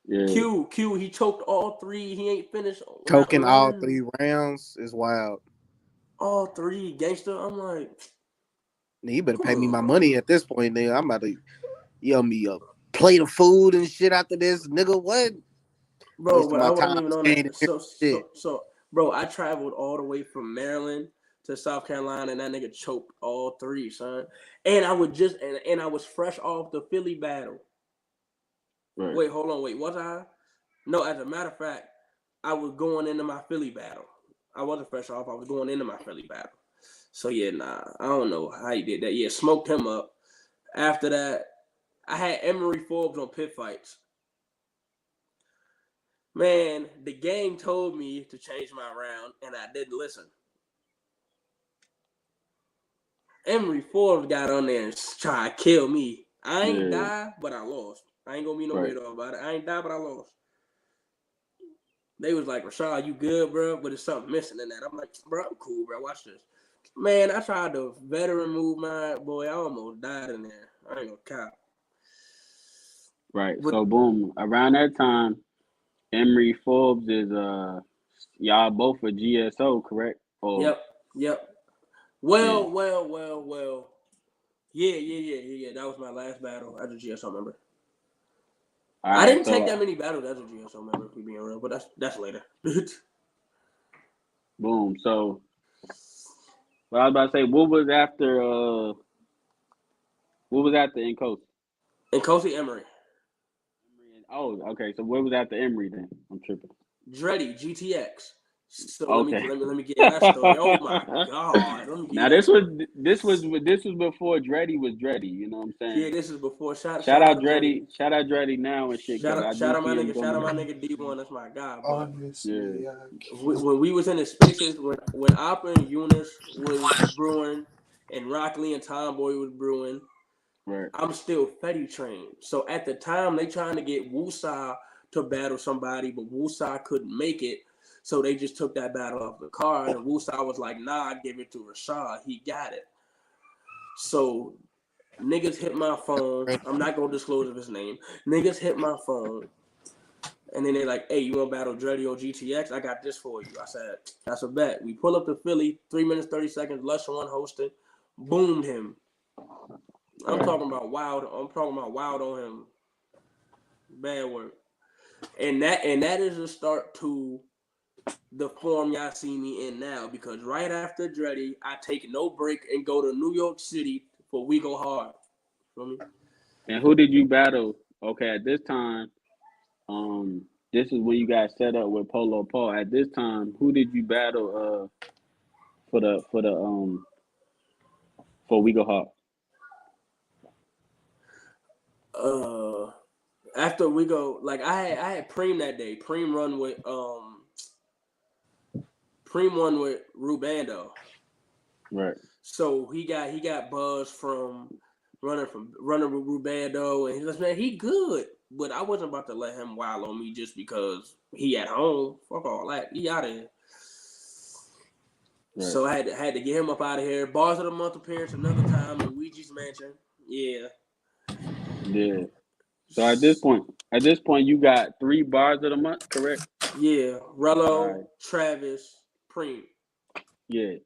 Speaker 1: Yeah.
Speaker 3: Q, he choked all 3. He ain't finished.
Speaker 2: choking all 3 rounds is wild.
Speaker 3: All 3, gangster. I'm like,
Speaker 2: Nigga, you better pay me my money at this point, nigga. I'm about to yell me a plate of food and shit after this, nigga. What?
Speaker 3: Bro, but I wasn't even on that. So, bro, I traveled all the way from Maryland to South Carolina, and that nigga choked all 3, son. And I would just and I was fresh off the Philly battle.
Speaker 1: Right.
Speaker 3: Wait, hold on, was I? No, as a matter of fact, I was going into my Philly battle. I wasn't fresh off. I was going into my Philly battle. So yeah, nah, I don't know how he did that. Yeah, smoked him up. After that, I had Emery Forbes on Pit Fights. Man, the game told me to change my round, and I didn't listen. Emery Forbes got on there and tried to kill me. I ain't die, but I lost. I ain't gonna be no weirdo about it. I ain't die, but I lost. They was like, Rashaad, you good, bro? But there's something missing in that. I'm like, bro, I'm cool, bro. Watch this. Man, I tried to veteran move my boy. I almost died in there. I ain't gonna cop.
Speaker 1: Right. So boom, around that time, Emery Forbes is y'all both a GSO, correct?
Speaker 3: Yep. Well. Yeah. That was my last battle as a GSO member. I didn't take that many battles as a GSO member, if we being real, but that's later.
Speaker 1: Boom. So what I was about to say, what was after Nkosi?
Speaker 3: Nkosi Emery.
Speaker 1: Oh, okay. So what was after Emery then? I'm tripping.
Speaker 3: Dreddy, GTX. So
Speaker 1: okay.
Speaker 3: let me get that story. Oh my god. Let me get
Speaker 1: now this was before Dreddy was Dreddy, you know what I'm saying?
Speaker 3: Yeah, this is before shout
Speaker 1: out Dreddy. Shout out Dreddy now and shit.
Speaker 3: Shout out my nigga D1, that's my guy. But
Speaker 1: yeah.
Speaker 3: When we was in the spaces when Oppa and Eunice was brewing and Rock Lee and Tomboy was brewing,
Speaker 1: right.
Speaker 3: I'm still Fetty trained. So at the time they trying to get Wusa to battle somebody, but Wusa couldn't make it. So they just took that battle off the card, and Wusa was like, nah, give it to Rashaad. He got it. So niggas hit my phone. I'm not going to disclose his name. Niggas hit my phone. And then they're like, hey, you want to battle Dreddy or GTX? I got this for you. I said, that's a bet. We pull up to Philly, 3 minutes, 30 seconds, Lush One hosting, boomed him. I'm talking about wild on him. Bad work. And that is a start to the form y'all see me in now, because right after Dreddy, I take no break and go to New York City for We Go Hard. Feel me?
Speaker 1: And who did you battle? Okay, at this time, this is when you got set up with Polo Paul. At this time, who did you battle for We Go Hard?
Speaker 3: After We Go, like I had Preem that day. Preem won with Rubando.
Speaker 1: Right.
Speaker 3: So he got buzz from running with Rubando, and he was, man, he good. But I wasn't about to let him wild on me just because he at home. Fuck all that. He out of here. Right. So I had to get him up out of here. Bars of the Month appearance another time in Ouija's Mansion. Yeah.
Speaker 1: Yeah. So at this point, you got 3 bars of the month, correct?
Speaker 3: Yeah. Rello, Travis, Preem.
Speaker 1: Yeah.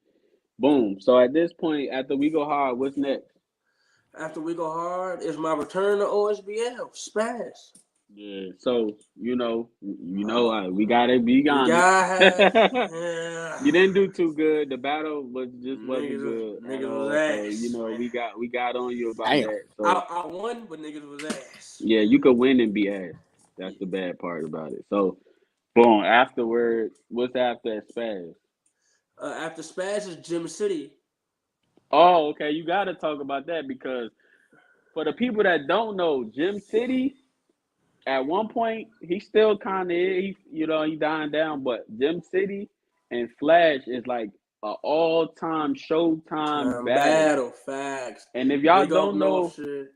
Speaker 1: Boom. So at this point, after We Go Hard, what's next?
Speaker 3: After We Go Hard is my return to OSBL, Spaz.
Speaker 1: Yeah. So we gotta be honest.
Speaker 3: Yeah.
Speaker 1: You didn't do too good. The battle wasn't good at all.
Speaker 3: Was ass,
Speaker 1: so
Speaker 3: man.
Speaker 1: we got on you about that. So
Speaker 3: I won, but niggas was ass.
Speaker 1: Yeah, you could win and be ass. That's the bad part about it. So, boom. Afterwards, what's after Spaz?
Speaker 3: After Spaz is Gym City.
Speaker 1: Oh, okay. You got to talk about that because for the people that don't know, Jim City at one point he still kind of he dying down, but Jim City and Flash is like a all time Showtime
Speaker 3: Time
Speaker 1: battle.
Speaker 3: battle facts.
Speaker 1: And if y'all
Speaker 3: Big up
Speaker 1: don't
Speaker 3: North
Speaker 1: know,
Speaker 3: shit.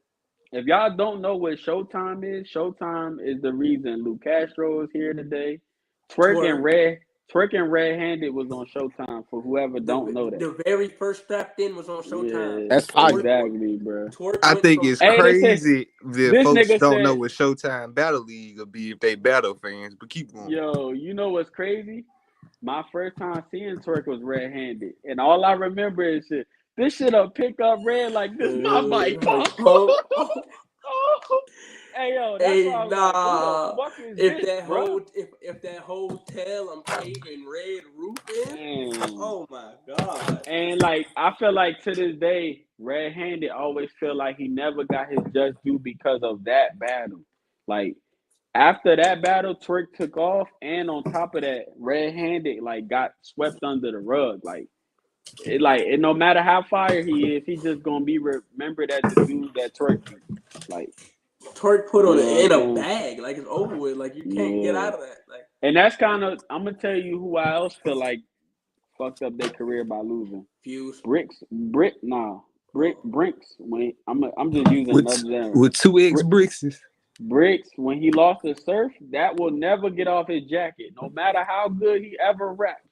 Speaker 1: if y'all don't know what Showtime is the reason Lou Castro is here today. Twerk and
Speaker 3: Twerk.
Speaker 1: Red Twerk and Red Handed was on Showtime for whoever don't know that.
Speaker 3: The very first strapped in was on Showtime.
Speaker 1: Yeah,
Speaker 2: That's fire.
Speaker 3: Twerk
Speaker 1: exactly, bro.
Speaker 3: Twerk
Speaker 4: I
Speaker 3: went
Speaker 4: think
Speaker 3: from
Speaker 4: it's
Speaker 1: Hey, they said
Speaker 4: crazy that
Speaker 1: this
Speaker 4: folks
Speaker 1: nigga
Speaker 4: don't know
Speaker 1: said,
Speaker 4: what Showtime Battle League will be if they battle fans. But keep going.
Speaker 1: yo, you know what's crazy? My first time seeing Twerk was red handed. And all I remember is shit. This shit'll pick up red like this my bike
Speaker 3: like
Speaker 1: pump.
Speaker 3: pump.
Speaker 1: Hey yo, that's why
Speaker 3: Hey,
Speaker 1: I was like, who the
Speaker 3: nah.
Speaker 1: fuck is this, bro?
Speaker 3: If that hotel I'm paving red roof in,
Speaker 1: And
Speaker 3: oh my god.
Speaker 1: and like I feel like to this day, red handed always feel like he never got his just due because of that battle. Like after that battle, Twerk took off, and on top of that, red handed like got swept under the rug. No matter how fire he is, he just gonna be remembered as the dude that Twerk beat. Like,
Speaker 3: Twerk put
Speaker 1: you
Speaker 3: on
Speaker 1: know what I'm
Speaker 3: in a
Speaker 1: saying?
Speaker 3: bag. Like it's over with. Like you can't get
Speaker 1: Yeah.
Speaker 3: out of that. Like
Speaker 1: And that's kind of I'm gonna tell you who I else feel like fucked up their career by losing.
Speaker 3: Fuse.
Speaker 1: Brinks. When I'm just using
Speaker 4: With
Speaker 1: another name.
Speaker 4: with two X
Speaker 1: Br-
Speaker 4: bricks.
Speaker 1: Bricks when he lost the surf, that will never get off his jacket, no matter how good he ever raps.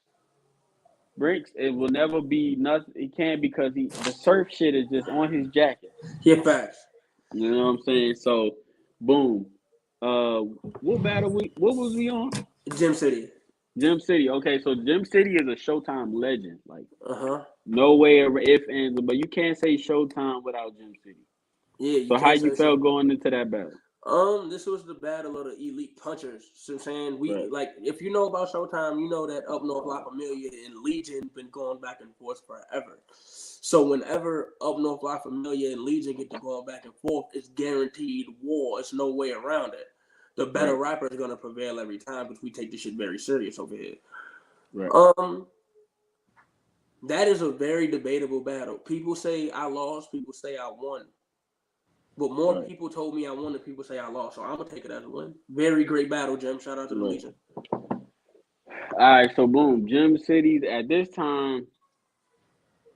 Speaker 1: Bricks, it will never be nothing. He can't because the surf shit is just on his jacket.
Speaker 3: Yeah, facts.
Speaker 1: You know what I'm saying? So, boom. Uh, what was we on?
Speaker 3: Gym City.
Speaker 1: Gym City. Okay, so Gym City is a Showtime legend. Like
Speaker 3: Uh-huh.
Speaker 1: no way if and but you can't say Showtime without Gym City.
Speaker 3: Yeah, you
Speaker 1: So how
Speaker 3: can't
Speaker 1: you
Speaker 3: say so.
Speaker 1: felt going into that battle?
Speaker 3: This was the battle of the elite punchers. So I'm saying we
Speaker 1: Right,
Speaker 3: like if you know about Showtime, you know that up north La Familia and Legion been going back and forth forever. So whenever up north La Familia and Legion get to going back and forth, it's guaranteed war. It's no way around it. The better
Speaker 1: right,
Speaker 3: rapper is gonna prevail every time because we take this shit very serious over here.
Speaker 1: right,
Speaker 3: Um, that is a very debatable battle. People say I lost. People say I won. But more
Speaker 1: right,
Speaker 3: people told me I won than people say I lost. So I'm gonna take it as a win. Very great battle, Jim. Shout out to the
Speaker 1: right.
Speaker 3: Legion.
Speaker 1: All right, so boom, Gym Cities at this time,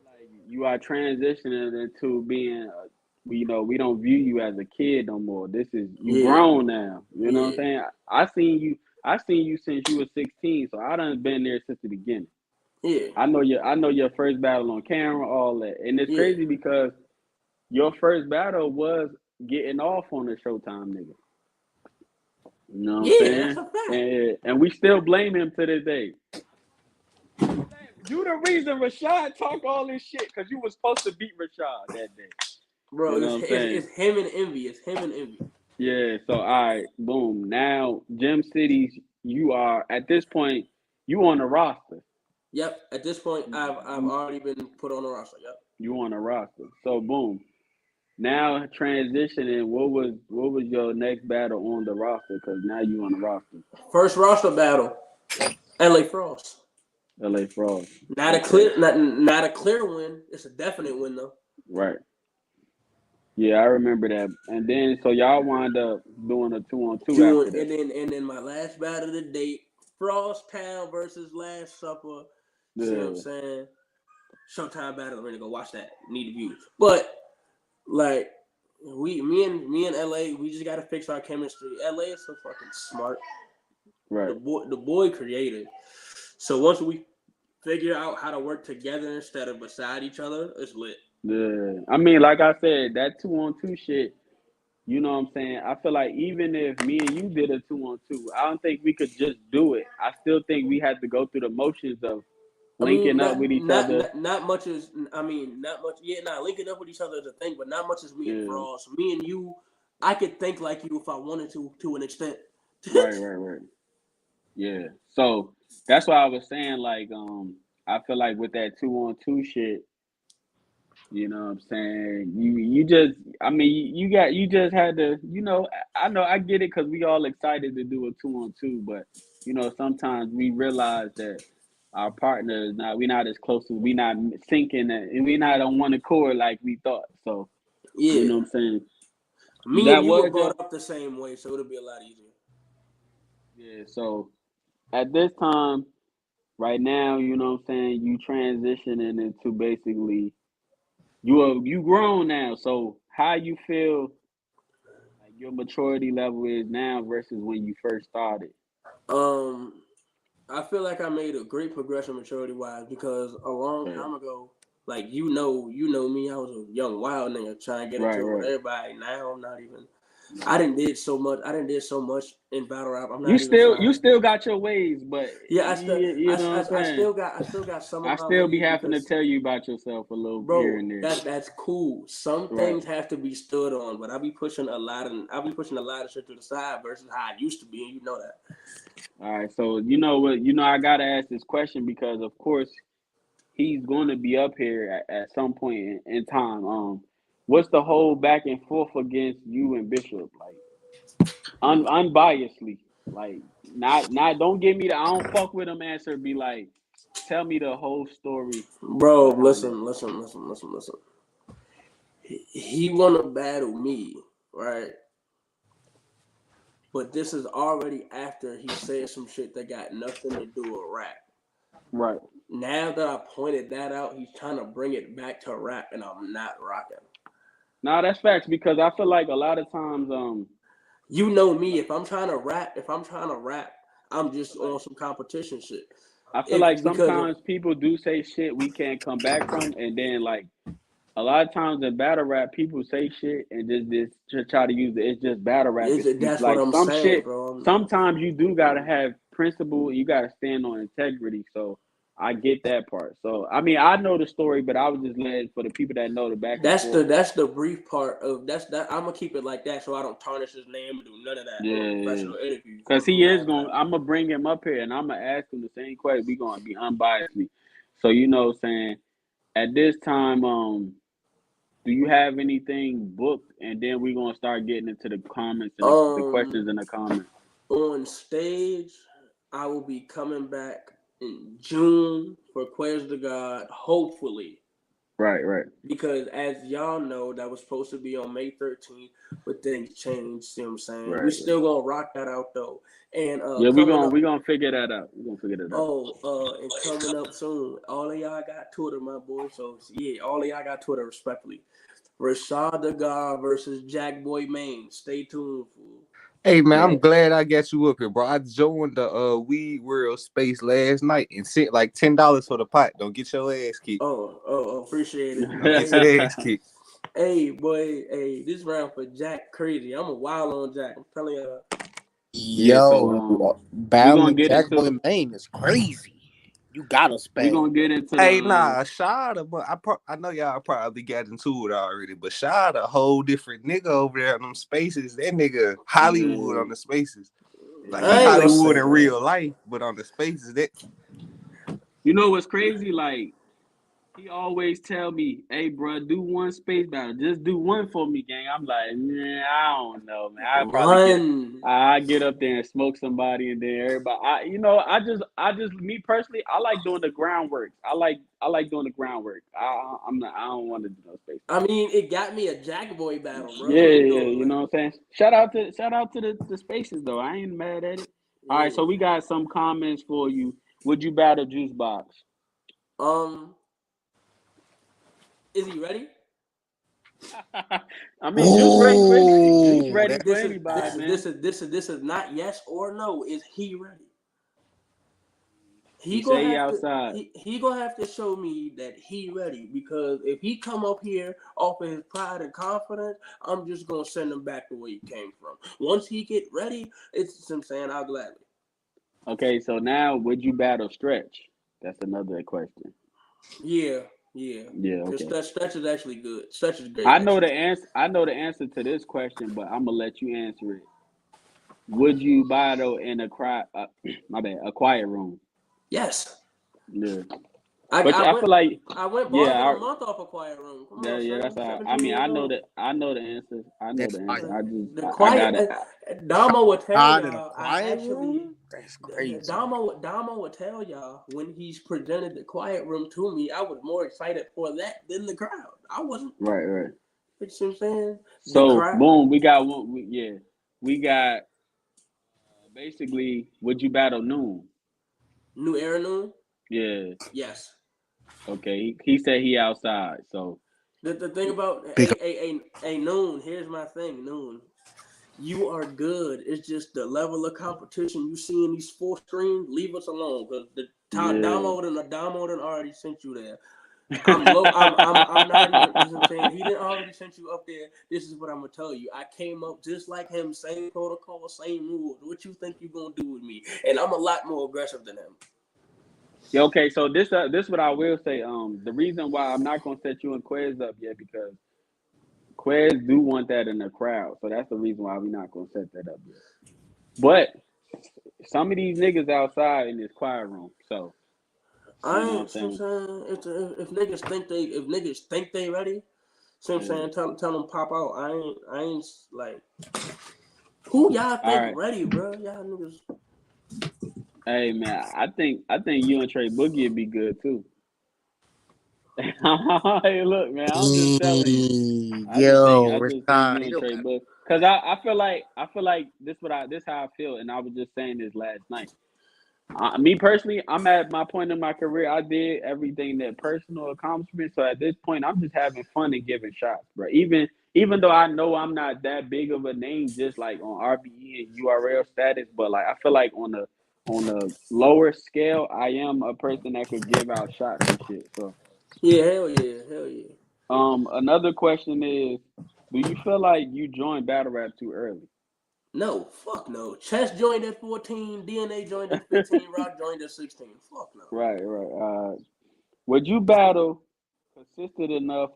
Speaker 1: like you are transitioning into being, we don't view you as a kid no more. This is you
Speaker 3: Yeah,
Speaker 1: grown now. You know what I'm
Speaker 3: yeah,
Speaker 1: saying? I seen you since you were 16, so I done been there since the beginning.
Speaker 3: yeah,
Speaker 1: I know your first battle on camera, all that, and it's
Speaker 3: yeah,
Speaker 1: crazy because your first battle was getting off on the Showtime nigga. You know what I'm
Speaker 3: yeah. That's
Speaker 1: saying?
Speaker 3: a fact,
Speaker 1: And we still blame him to this day. You the reason Rashaad talk all this shit because you was supposed to beat Rashaad that day.
Speaker 3: bro.
Speaker 1: You know
Speaker 3: It's,
Speaker 1: what I'm
Speaker 3: it's
Speaker 1: saying?
Speaker 3: it's him and Envy. It's him and Envy.
Speaker 1: Yeah. So all right, boom. Now Gem Cities, you are at this point, you on the roster.
Speaker 3: Yep. At this point, I've already been put on the roster. Yep.
Speaker 1: You on the roster. So boom. Now transitioning, what was your next battle on the roster? Because now you on the roster.
Speaker 3: First roster battle, LA Frost.
Speaker 1: LA Frost.
Speaker 3: Not a
Speaker 1: Okay.
Speaker 3: clear, not a clear win. It's a definite win though.
Speaker 1: Right. Yeah, I remember that. And then so y'all wind up doing a 2-on-2
Speaker 3: Doing
Speaker 1: after that.
Speaker 3: and then my last battle of the date, Frost Town versus Last Supper. See what I'm
Speaker 1: Yeah.
Speaker 3: saying? Showtime battle. I'm ready to go watch that. Need to view. But like me and LA, we just gotta fix our chemistry. LA is so fucking smart.
Speaker 1: Right.
Speaker 3: The boy creative. So once we figure out how to work together instead of beside each other, it's lit.
Speaker 1: Yeah. I mean, like I said, that 2-on-2 shit, you know what I'm saying? I feel like even if me and you did a 2-on-2, I don't think we could just do it. I still think we had to go through the motions of
Speaker 3: I mean,
Speaker 1: linking up with each other.
Speaker 3: not much is. I mean, not much. Yeah, not linking up with each other is a thing, but not much is me and
Speaker 1: Yeah.
Speaker 3: Frost. Me and you, I could think like you if I wanted to an extent.
Speaker 1: Right, right, right. Yeah. So that's why I was saying like I feel like with that 2-on-2 shit, you know what I'm saying? You just I mean you just had to, I know I get it cuz we all excited to do a 2-on-2, but sometimes we realize that our partner is not. We not as close as we not syncing, and we not on one accord like we thought. So you
Speaker 3: Yeah,
Speaker 1: know what I'm saying.
Speaker 3: me and
Speaker 1: That
Speaker 3: you were
Speaker 1: was your
Speaker 3: brought up the same way, so it'll be a lot easier.
Speaker 1: yeah. So at this time, right now, you know what I'm saying. You transitioning into basically you grown now. So how you feel like your maturity level is now versus when you first started.
Speaker 3: Um, I feel like I made a great progression maturity wise because a long
Speaker 1: Right,
Speaker 3: time ago, like you know me, I was a young wild nigga trying to get
Speaker 1: right,
Speaker 3: into it with
Speaker 1: right.
Speaker 3: everybody. Now I'm not even. I didn't did so much. I didn't did so much in battle rap. I'm
Speaker 1: You
Speaker 3: not even
Speaker 1: still you
Speaker 3: trying.
Speaker 1: still got your ways, but
Speaker 3: Yeah,
Speaker 1: you know what I'm saying.
Speaker 3: I still got some of
Speaker 1: I
Speaker 3: my
Speaker 1: still be
Speaker 3: ways
Speaker 1: having to
Speaker 3: because,
Speaker 1: tell you about yourself a little here
Speaker 3: bro,
Speaker 1: and there.
Speaker 3: that's cool. Some
Speaker 1: Right.
Speaker 3: things have to be stood on, but I be pushing a lot of shit to the side versus how I used to be, and you know that.
Speaker 1: All right. So you know what? You know I gotta ask this question because of course he's going to be up here at some point in time. What's the whole back and forth against you and Bishop? Like unbiasedly, like not. Don't give me the I don't fuck with him answer. Be like, tell me the whole story
Speaker 3: Bro,
Speaker 1: behind it.
Speaker 3: listen. He wanna battle me, right? But this is already after he said some shit that got nothing to do with rap.
Speaker 1: Right.
Speaker 3: Now that I pointed that out, he's trying to bring it back to rap, and I'm not rocking.
Speaker 1: Now that's facts because I feel like a lot of times,
Speaker 3: You know me. If I'm trying to rap, I'm
Speaker 1: I
Speaker 3: just
Speaker 1: feel
Speaker 3: on
Speaker 1: like
Speaker 3: some competition shit.
Speaker 1: I feel like
Speaker 3: If because of
Speaker 1: sometimes people do say shit we can't come back from, and then like a lot of times in battle rap, people say shit and just to try to use it. It's just battle rap excuse.
Speaker 3: that's what
Speaker 1: Like
Speaker 3: I'm
Speaker 1: some
Speaker 3: saying,
Speaker 1: shit,
Speaker 3: bro.
Speaker 1: sometimes you do gotta have principle. You gotta stand on integrity. So I get that part. So I mean, I know the story, but I was just letting for the people that know the back and forth.
Speaker 3: That's the brief part of that. I'm gonna keep it like that so I don't tarnish his name and do none of that on a
Speaker 1: Yeah,
Speaker 3: professional interview. You
Speaker 1: because
Speaker 3: feel me?
Speaker 1: he
Speaker 3: And
Speaker 1: is
Speaker 3: all
Speaker 1: going.
Speaker 3: that.
Speaker 1: I'm gonna bring him up here, and I'm gonna ask him the same question. We gonna be unbiasedly. So you know, what I'm saying at this time, do you have anything booked? And then we're gonna start getting into the comments and the
Speaker 3: Um,
Speaker 1: questions in the comments.
Speaker 3: on stage, I will be coming back in June for Quest to God, hopefully.
Speaker 1: Right, right,
Speaker 3: Because as y'all know, that was supposed to be on May 13th, but things changed. See what I'm saying? We
Speaker 1: right, right.
Speaker 3: still gonna rock that out though. And
Speaker 1: Yeah,
Speaker 3: coming up,
Speaker 1: we gonna figure that out. We're gonna figure that out.
Speaker 3: and coming up soon, all of y'all got Twitter, my boy. So yeah, all of y'all got Twitter respectfully. Rashaad the God versus Jack Boy Maine. Stay tuned, fool.
Speaker 4: Hey man, I'm
Speaker 1: Right.
Speaker 4: glad I got you up here, bro. I joined the Weed World space last night and sent like $10 for the pot. Don't get your ass kicked.
Speaker 3: Appreciate it.
Speaker 4: Don't get your ass kicked.
Speaker 3: Hey, boy, hey, this round for Jack crazy. I'm a wild on Jack. I'm telling y'all.
Speaker 1: Yeah. So
Speaker 2: Yo,
Speaker 1: we gonna
Speaker 2: battling
Speaker 1: get
Speaker 2: Jack Boy
Speaker 1: into
Speaker 2: Maine is crazy. You gotta
Speaker 1: we
Speaker 2: spaz.
Speaker 1: gonna get into the
Speaker 4: Hey, nah, Shada, but I know y'all probably got into it already, but Shada, a whole different nigga over there on them spaces. That nigga Hollywood
Speaker 1: yeah,
Speaker 4: on the spaces. Like he
Speaker 3: I ain't
Speaker 1: yeah.
Speaker 3: gonna
Speaker 4: Hollywood
Speaker 3: say
Speaker 4: in
Speaker 3: that.
Speaker 4: real life, but on the spaces that
Speaker 1: You know what's crazy? Like he always tell me, "Hey, bro, do one space battle. Just do one for me, gang." I'm like, man, I don't know, man.
Speaker 3: One.
Speaker 1: I get up there and smoke somebody, and then everybody. I just, me personally, I like doing the groundwork. I like doing the groundwork. I'm not, I don't want to do no space
Speaker 3: I
Speaker 1: battle.
Speaker 3: mean, it got me a Jack Boy battle, bro.
Speaker 1: Yeah,
Speaker 3: What you
Speaker 1: yeah,
Speaker 3: doing?
Speaker 1: you
Speaker 3: Like,
Speaker 1: know what I'm saying. Shout out to the spaces though. I ain't mad at it. All right,
Speaker 3: yeah.
Speaker 1: so we got some comments for you. Would you battle Juice Box?
Speaker 3: Um, is he ready?
Speaker 1: I mean, Juice
Speaker 2: Ooh,
Speaker 1: ready
Speaker 2: that,
Speaker 1: for anybody, man.
Speaker 3: This is not yes or no. Is he ready?
Speaker 1: He say he outside.
Speaker 3: He gonna have to show me that he ready because if he come up here off of his pride and confidence, I'm just gonna send him back to where he came from. Once he get ready, it's I'm saying I'll gladly.
Speaker 1: Okay, so now would you battle Stretch? That's another question.
Speaker 3: Yeah, yeah.
Speaker 1: Yeah,
Speaker 3: Cause
Speaker 1: okay.
Speaker 3: Stretch is actually good. Stretch is great actually.
Speaker 1: I know the answer to this question, but I'm gonna let you answer it. Would you battle in a cry? My bad, a quiet room.
Speaker 3: Yes.
Speaker 1: Yeah. But I feel like,
Speaker 3: I went bargain
Speaker 1: yeah,
Speaker 3: a month off a quiet room. Come on,
Speaker 1: yeah, that's
Speaker 3: son.
Speaker 1: how. I
Speaker 3: 17
Speaker 1: mean,
Speaker 3: years old.
Speaker 1: I know the answer. I know
Speaker 2: That's
Speaker 1: the
Speaker 2: like
Speaker 1: answer.
Speaker 3: The
Speaker 1: I
Speaker 3: quiet
Speaker 1: got it.
Speaker 3: Damo would tell
Speaker 2: hot in a
Speaker 3: y'all. I
Speaker 2: quiet
Speaker 3: actually
Speaker 2: room. That's crazy.
Speaker 3: Damo would tell y'all when he's presented the quiet room to me. I was more excited for that than the crowd. I wasn't.
Speaker 1: Right, right.
Speaker 3: You know what I'm saying? The
Speaker 1: So,
Speaker 3: crowd.
Speaker 1: boom, we got one. We got basically. Would you battle Noon?
Speaker 3: New era noon.
Speaker 1: Yeah.
Speaker 3: Yes.
Speaker 1: Okay. He said he outside. So,
Speaker 3: The thing about
Speaker 2: Pick up.
Speaker 3: a noon. Here's my thing. Noon. You are good. It's just the level of competition you see in these four screens. Leave us alone because the
Speaker 1: yeah.
Speaker 3: Damo done already sent you there. I'm low. I'm not even. You know what I'm saying? He didn't already sent you up there. This is what I'm gonna tell you. I came up just like him, same protocol, same rules. What you think you gonna do with me? And I'm a lot more aggressive than him.
Speaker 1: Yeah, okay, so this what I will say. The reason why I'm not gonna set you and Quez up yet because Quez do want that in the crowd, so that's the reason why we're not gonna set that up yet. But some of these niggas outside in this quiet room, so
Speaker 3: I
Speaker 1: you know what I'm
Speaker 3: ain't. You know
Speaker 1: saying?
Speaker 3: what I'm saying? If niggas think they ready, so I'm
Speaker 1: Yeah.
Speaker 3: saying tell them pop out. I ain't like who y'all
Speaker 1: All
Speaker 3: think
Speaker 1: right.
Speaker 3: ready, bro? Y'all niggas.
Speaker 1: Hey man, I think you and Trey Boogie would be good too. Hey, look, man, I'm just telling you.
Speaker 2: Yo,
Speaker 1: I just think
Speaker 2: Rashaad,
Speaker 1: you
Speaker 2: you
Speaker 1: and
Speaker 2: don't
Speaker 1: Trey
Speaker 2: got
Speaker 1: Boogie, because I feel like this how I feel, and I was just saying this last night. Me personally, I'm at my point in my career. I did everything that personal accomplishment. So at this point, I'm just having fun and giving shots, bro. Even though I know I'm not that big of a name, just like on RBE and URL status, but like I feel like on a lower scale, I am a person that could give out shots and shit. So,
Speaker 3: Yeah, hell yeah, hell yeah.
Speaker 1: another question is, do you feel like you joined battle rap too early?
Speaker 3: No, fuck no. Chess joined at 14, DNA joined at 15, Rock joined at 16. Fuck no.
Speaker 1: Right, right. Would you battle consistent enough?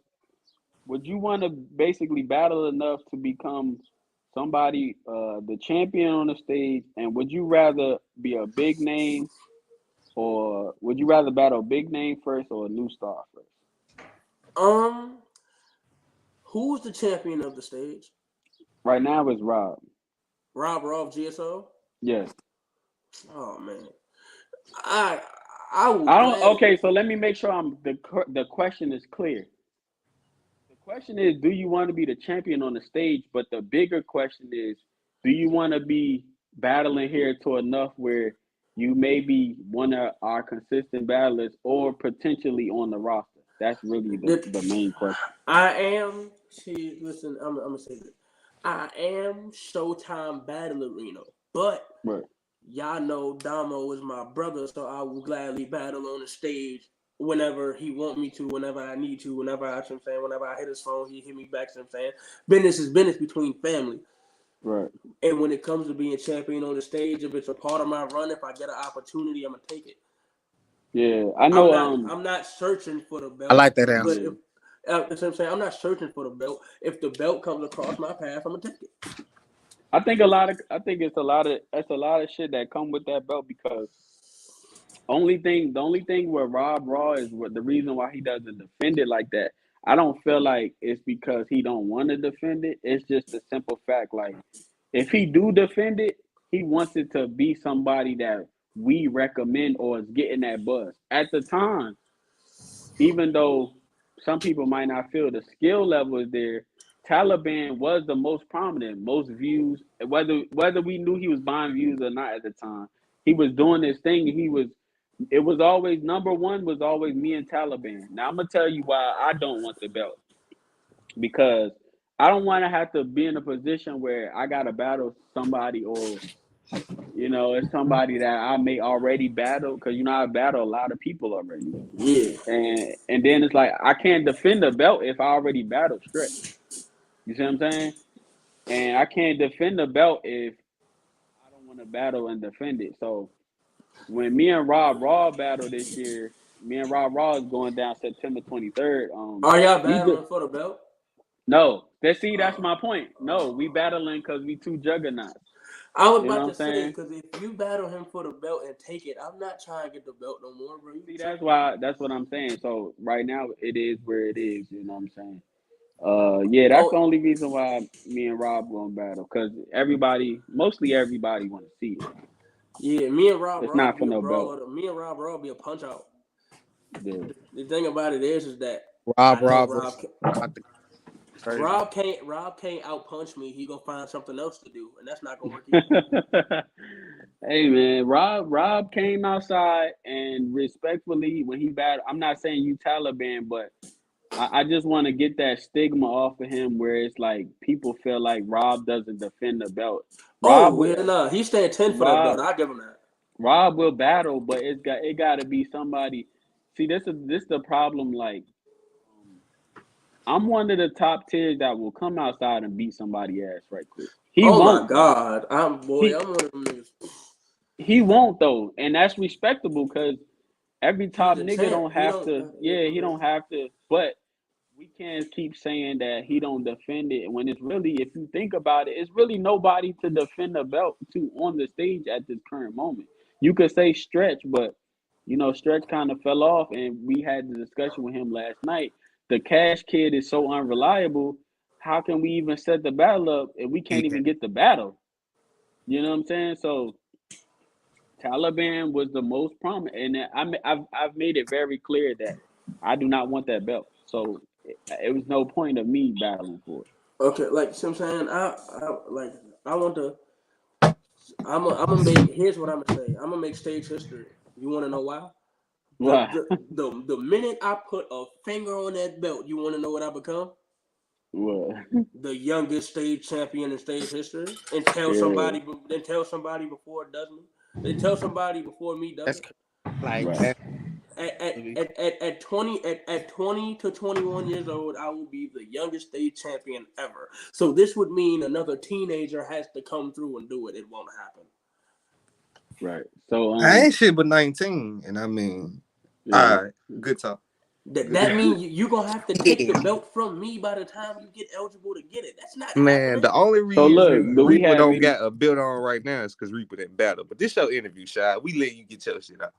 Speaker 1: Would you want to basically battle enough to become somebody, the champion on the stage? And would you rather be a big name, or would you rather battle a big name first or a new star first?
Speaker 3: Um, who's the champion of the stage?
Speaker 1: Right now it's Rob.
Speaker 3: Rob Raw of GSO?
Speaker 1: Yes.
Speaker 3: Oh man. I I would
Speaker 1: I don't.
Speaker 3: gladly.
Speaker 1: Okay, so let me make sure the question is clear. The question is, do you want to be the champion on the stage? But the bigger question is, do you want to be battling here to enough where you may be one of our consistent battlers or potentially on the roster? That's really the main question.
Speaker 3: I am. See, listen. I'm gonna say this. I am Showtime Battle Arena, but
Speaker 1: Right.
Speaker 3: y'all know Damo is my brother, so I will gladly battle on the stage whenever he want me to, whenever I need to, whenever I, you know what I'm saying, whenever I hit his phone, he hit me back. You know what I'm saying, business is business between family.
Speaker 1: Right.
Speaker 3: And when it comes to being champion on the stage, if it's a part of my run, if I get an opportunity, I'm gonna take it.
Speaker 1: Yeah. I
Speaker 3: I'm
Speaker 1: know.
Speaker 3: not. I'm not searching for the
Speaker 2: I
Speaker 3: belt,
Speaker 2: like that
Speaker 3: but
Speaker 2: answer.
Speaker 1: Yeah.
Speaker 3: if that's what I'm saying, I'm not searching for the belt. If the belt comes across my path, I'm gonna take it.
Speaker 1: I think it's a lot of shit that come with that belt because the only thing with Rob Raw is what the reason why he doesn't defend it like that. I don't feel like it's because he don't want to defend it. It's just a simple fact. Like if he do defend it, he wants it to be somebody that we recommend or is getting that buzz. At the time, even though some people might not feel the skill level is there, Taliban was the most prominent, most views. Whether we knew he was buying views or not at the time, he was doing this thing. It was always number one was always me and Taliban. Now I'm gonna tell you why I don't want the belt because I don't want to have to be in a position where I gotta battle somebody or it's somebody that I may already battle because I battle a lot of people already.
Speaker 3: Yeah.
Speaker 1: And then it's like I can't defend the belt if I already battled Stretch. You see what I'm saying? And I can't defend the belt if I don't want to battle and defend it. So when me and Rob Raw battle this year, me and Rob Raw is going down September 23rd.
Speaker 3: Are y'all
Speaker 1: We just
Speaker 3: battling for the belt?
Speaker 1: no. That's
Speaker 3: Uh,
Speaker 1: my point. No, we battling because we two juggernauts.
Speaker 3: I was
Speaker 1: You know
Speaker 3: about
Speaker 1: what
Speaker 3: to
Speaker 1: I'm
Speaker 3: say,
Speaker 1: saying?
Speaker 3: because if you battle him for the belt and take it, I'm not trying to get the belt no more, bro. You
Speaker 1: See, that's
Speaker 3: tripping.
Speaker 1: why. That's what I'm saying. So right now, it is where it is. You know what I'm saying? Yeah, that's the
Speaker 3: Oh,
Speaker 1: only reason why me and Rob going battle because mostly everybody want to see it.
Speaker 3: yeah, me and Rob
Speaker 1: It's
Speaker 3: Raw
Speaker 1: not for
Speaker 3: be a
Speaker 1: no belt.
Speaker 3: brawler. Me and Rob Raw be a punch out.
Speaker 1: Yeah.
Speaker 3: The thing about it is that I
Speaker 2: Rob
Speaker 3: know
Speaker 2: Rob versus Rod the crazy.
Speaker 3: Rob can't out punch me. He gonna find something else to do, and that's not gonna work either.
Speaker 1: Hey man, Rob came outside and respectfully when he battled. I'm not saying you Taliban, but I just want to get that stigma off of him where it's like people feel like Rob doesn't defend the belt. Rob
Speaker 3: Oh
Speaker 1: will
Speaker 3: yeah, nah, he's staying 10 for that
Speaker 1: Rob
Speaker 3: belt. I give him that.
Speaker 1: Rob will battle, but it got to be somebody. See, this the problem. Like um, I'm one of the top tiers that will come outside and beat somebody ass right quick. He
Speaker 3: Oh my
Speaker 1: won't.
Speaker 3: god,
Speaker 1: He
Speaker 3: I'm one of them niggas.
Speaker 1: he won't though, and that's respectable because every
Speaker 3: He's
Speaker 1: top
Speaker 3: the
Speaker 1: nigga
Speaker 3: champ.
Speaker 1: don't
Speaker 3: He
Speaker 1: have
Speaker 3: don't.
Speaker 1: to. Yeah, he don't have to. But we can't keep saying that he don't defend it when it's really, if you think about it, it's really nobody to defend the belt to on the stage at this current moment. You could say Stretch, but Stretch kind of fell off, and we had the discussion with him last night. The Cash Kid is so unreliable. How can we even set the battle up if we can't
Speaker 2: Yeah.
Speaker 1: even get the battle? You know what I'm saying? So Taliban was the most prominent, and I've made it very clear that I do not want that belt. So it was no point of me battling for it.
Speaker 3: Okay, like see what I'm saying. I want to. I'm gonna make. Here's what I'm gonna say. I'm gonna make stage history. You want to know why? The,
Speaker 1: Why?
Speaker 3: the the minute I put a finger on that belt, you want to know what I become?
Speaker 1: What?
Speaker 3: The youngest stage champion in stage history, and
Speaker 1: Yeah,
Speaker 3: tell somebody before it does me. They tell somebody before me does
Speaker 2: That's
Speaker 3: it.
Speaker 2: like
Speaker 1: right,
Speaker 2: that.
Speaker 3: At 20 to 21 years old, I will be the youngest state champion ever. So this would mean another teenager has to come through and do it. It won't happen.
Speaker 1: right. So
Speaker 4: I ain't shit but 19, and I mean,
Speaker 1: yeah,
Speaker 4: all right, good talk. Good
Speaker 3: That
Speaker 4: talk.
Speaker 3: means you're gonna have to take the
Speaker 2: Yeah.
Speaker 3: belt from me by the time you get eligible to get it. That's not
Speaker 4: Man,
Speaker 3: happening.
Speaker 4: the only
Speaker 1: so look,
Speaker 4: reason
Speaker 1: do we
Speaker 4: Reaper
Speaker 1: have
Speaker 4: don't
Speaker 1: any?
Speaker 4: got a build on right now is because Reaper didn't battle. But this your interview, Shy. We let you get your shit out.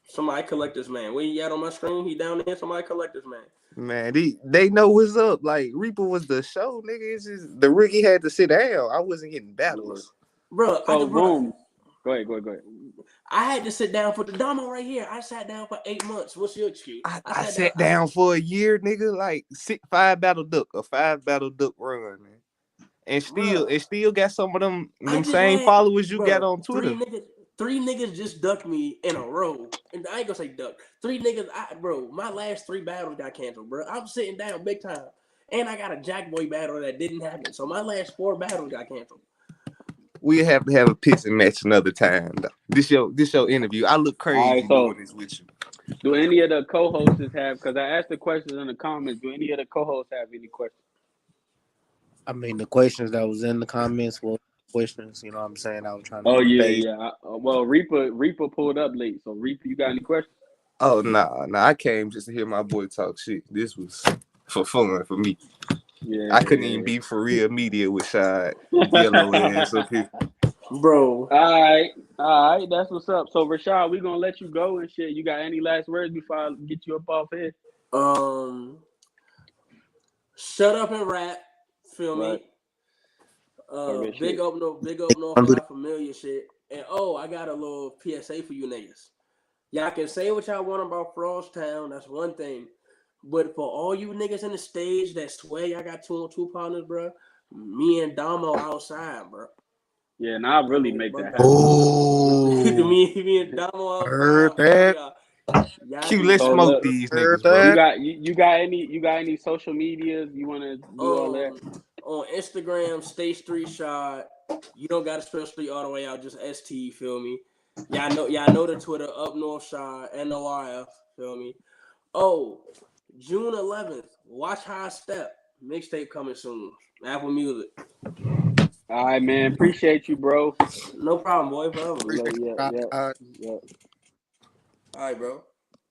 Speaker 3: Somebody collect this man. Where he at on my screen? He down there. Somebody collect this man.
Speaker 4: Man, they know what's up. Like Reaper was the show, nigga. It's just the rookie had to sit down. I wasn't getting
Speaker 1: Yeah.
Speaker 4: battles.
Speaker 3: Bro,
Speaker 1: So boom. Go ahead.
Speaker 3: I had to sit down for the Damo right here. I sat down for 8 months. What's your excuse? I
Speaker 4: I
Speaker 3: sat down.
Speaker 4: sat down for a year, nigga. Like a 5 battle duck run, man.
Speaker 3: Bro,
Speaker 4: And still got some of them
Speaker 3: I just
Speaker 4: same
Speaker 3: had,
Speaker 4: followers you got
Speaker 3: bro,
Speaker 4: on Twitter.
Speaker 3: three niggas just ducked me in a row. And I ain't gonna say duck. Three niggas, bro, my last 3 battles got canceled, bro. I'm sitting down big time. And I got a Jackboy battle that didn't happen. So my last 4 battles got canceled.
Speaker 4: We have to have a pissing match another time. Though. This your interview. I look
Speaker 1: All
Speaker 4: crazy
Speaker 1: right.
Speaker 4: doing
Speaker 1: So
Speaker 4: this with you.
Speaker 1: do any of the co-hosts have? Because I asked the questions in the comments. Do any of the co-hosts have any questions?
Speaker 2: I mean, the questions that was in the comments were questions. You know what I'm saying? I was trying to
Speaker 1: Oh
Speaker 2: be
Speaker 1: yeah,
Speaker 2: base.
Speaker 1: yeah. Well, Reaper pulled up late. So Reaper, you got any questions?
Speaker 4: Oh nah. I came just to hear my boy talk shit. This was for fun for me. I couldn't even
Speaker 1: Yeah.
Speaker 4: be for real media with Shad yellow ass up here.
Speaker 3: Bro,
Speaker 1: All right, that's what's up. So Rashaad, we gonna let you go and shit. You got any last words before I get you up off here?
Speaker 3: um, shut up and rap. Feel
Speaker 1: Right.
Speaker 3: me?
Speaker 1: Okay,
Speaker 3: Big
Speaker 1: shit.
Speaker 3: up, no, big up north
Speaker 2: Don't
Speaker 3: of
Speaker 2: do
Speaker 3: our familiar shit. And I got a little PSA for you niggas. Y'all can say what y'all want about Frosttown. That's one thing. But for all you niggas in the stage that swear y'all got 2-on-2 partners, bro, me and Damo outside, bro.
Speaker 1: Yeah, and I'll
Speaker 3: I
Speaker 1: really
Speaker 3: mean,
Speaker 1: make
Speaker 3: bro,
Speaker 1: that
Speaker 2: that.
Speaker 1: happen.
Speaker 2: Oh,
Speaker 3: me and Damo
Speaker 2: heard
Speaker 3: outside, bro.
Speaker 2: that.
Speaker 3: Y'all
Speaker 4: Q,
Speaker 3: can
Speaker 4: let's
Speaker 1: So
Speaker 4: smoke
Speaker 1: look,
Speaker 4: these
Speaker 2: Heard
Speaker 4: niggas, bro.
Speaker 1: you
Speaker 2: that.
Speaker 1: got any social medias you wanna do all that?
Speaker 3: on Instagram, Stay Street Shot. You don't gotta spell street all the way out, just ST, feel me? Y'all know the Twitter, Up North Shot, NORF, feel me? Oh, June 11th, Watch How I Step. Mixtape coming soon. Apple Music.
Speaker 1: All right, man. Appreciate you, bro.
Speaker 3: No problem, boy, forever.
Speaker 2: Appreciate
Speaker 1: Yeah,
Speaker 2: you,
Speaker 1: yeah,
Speaker 2: Rod.
Speaker 1: yeah.
Speaker 3: All right, bro.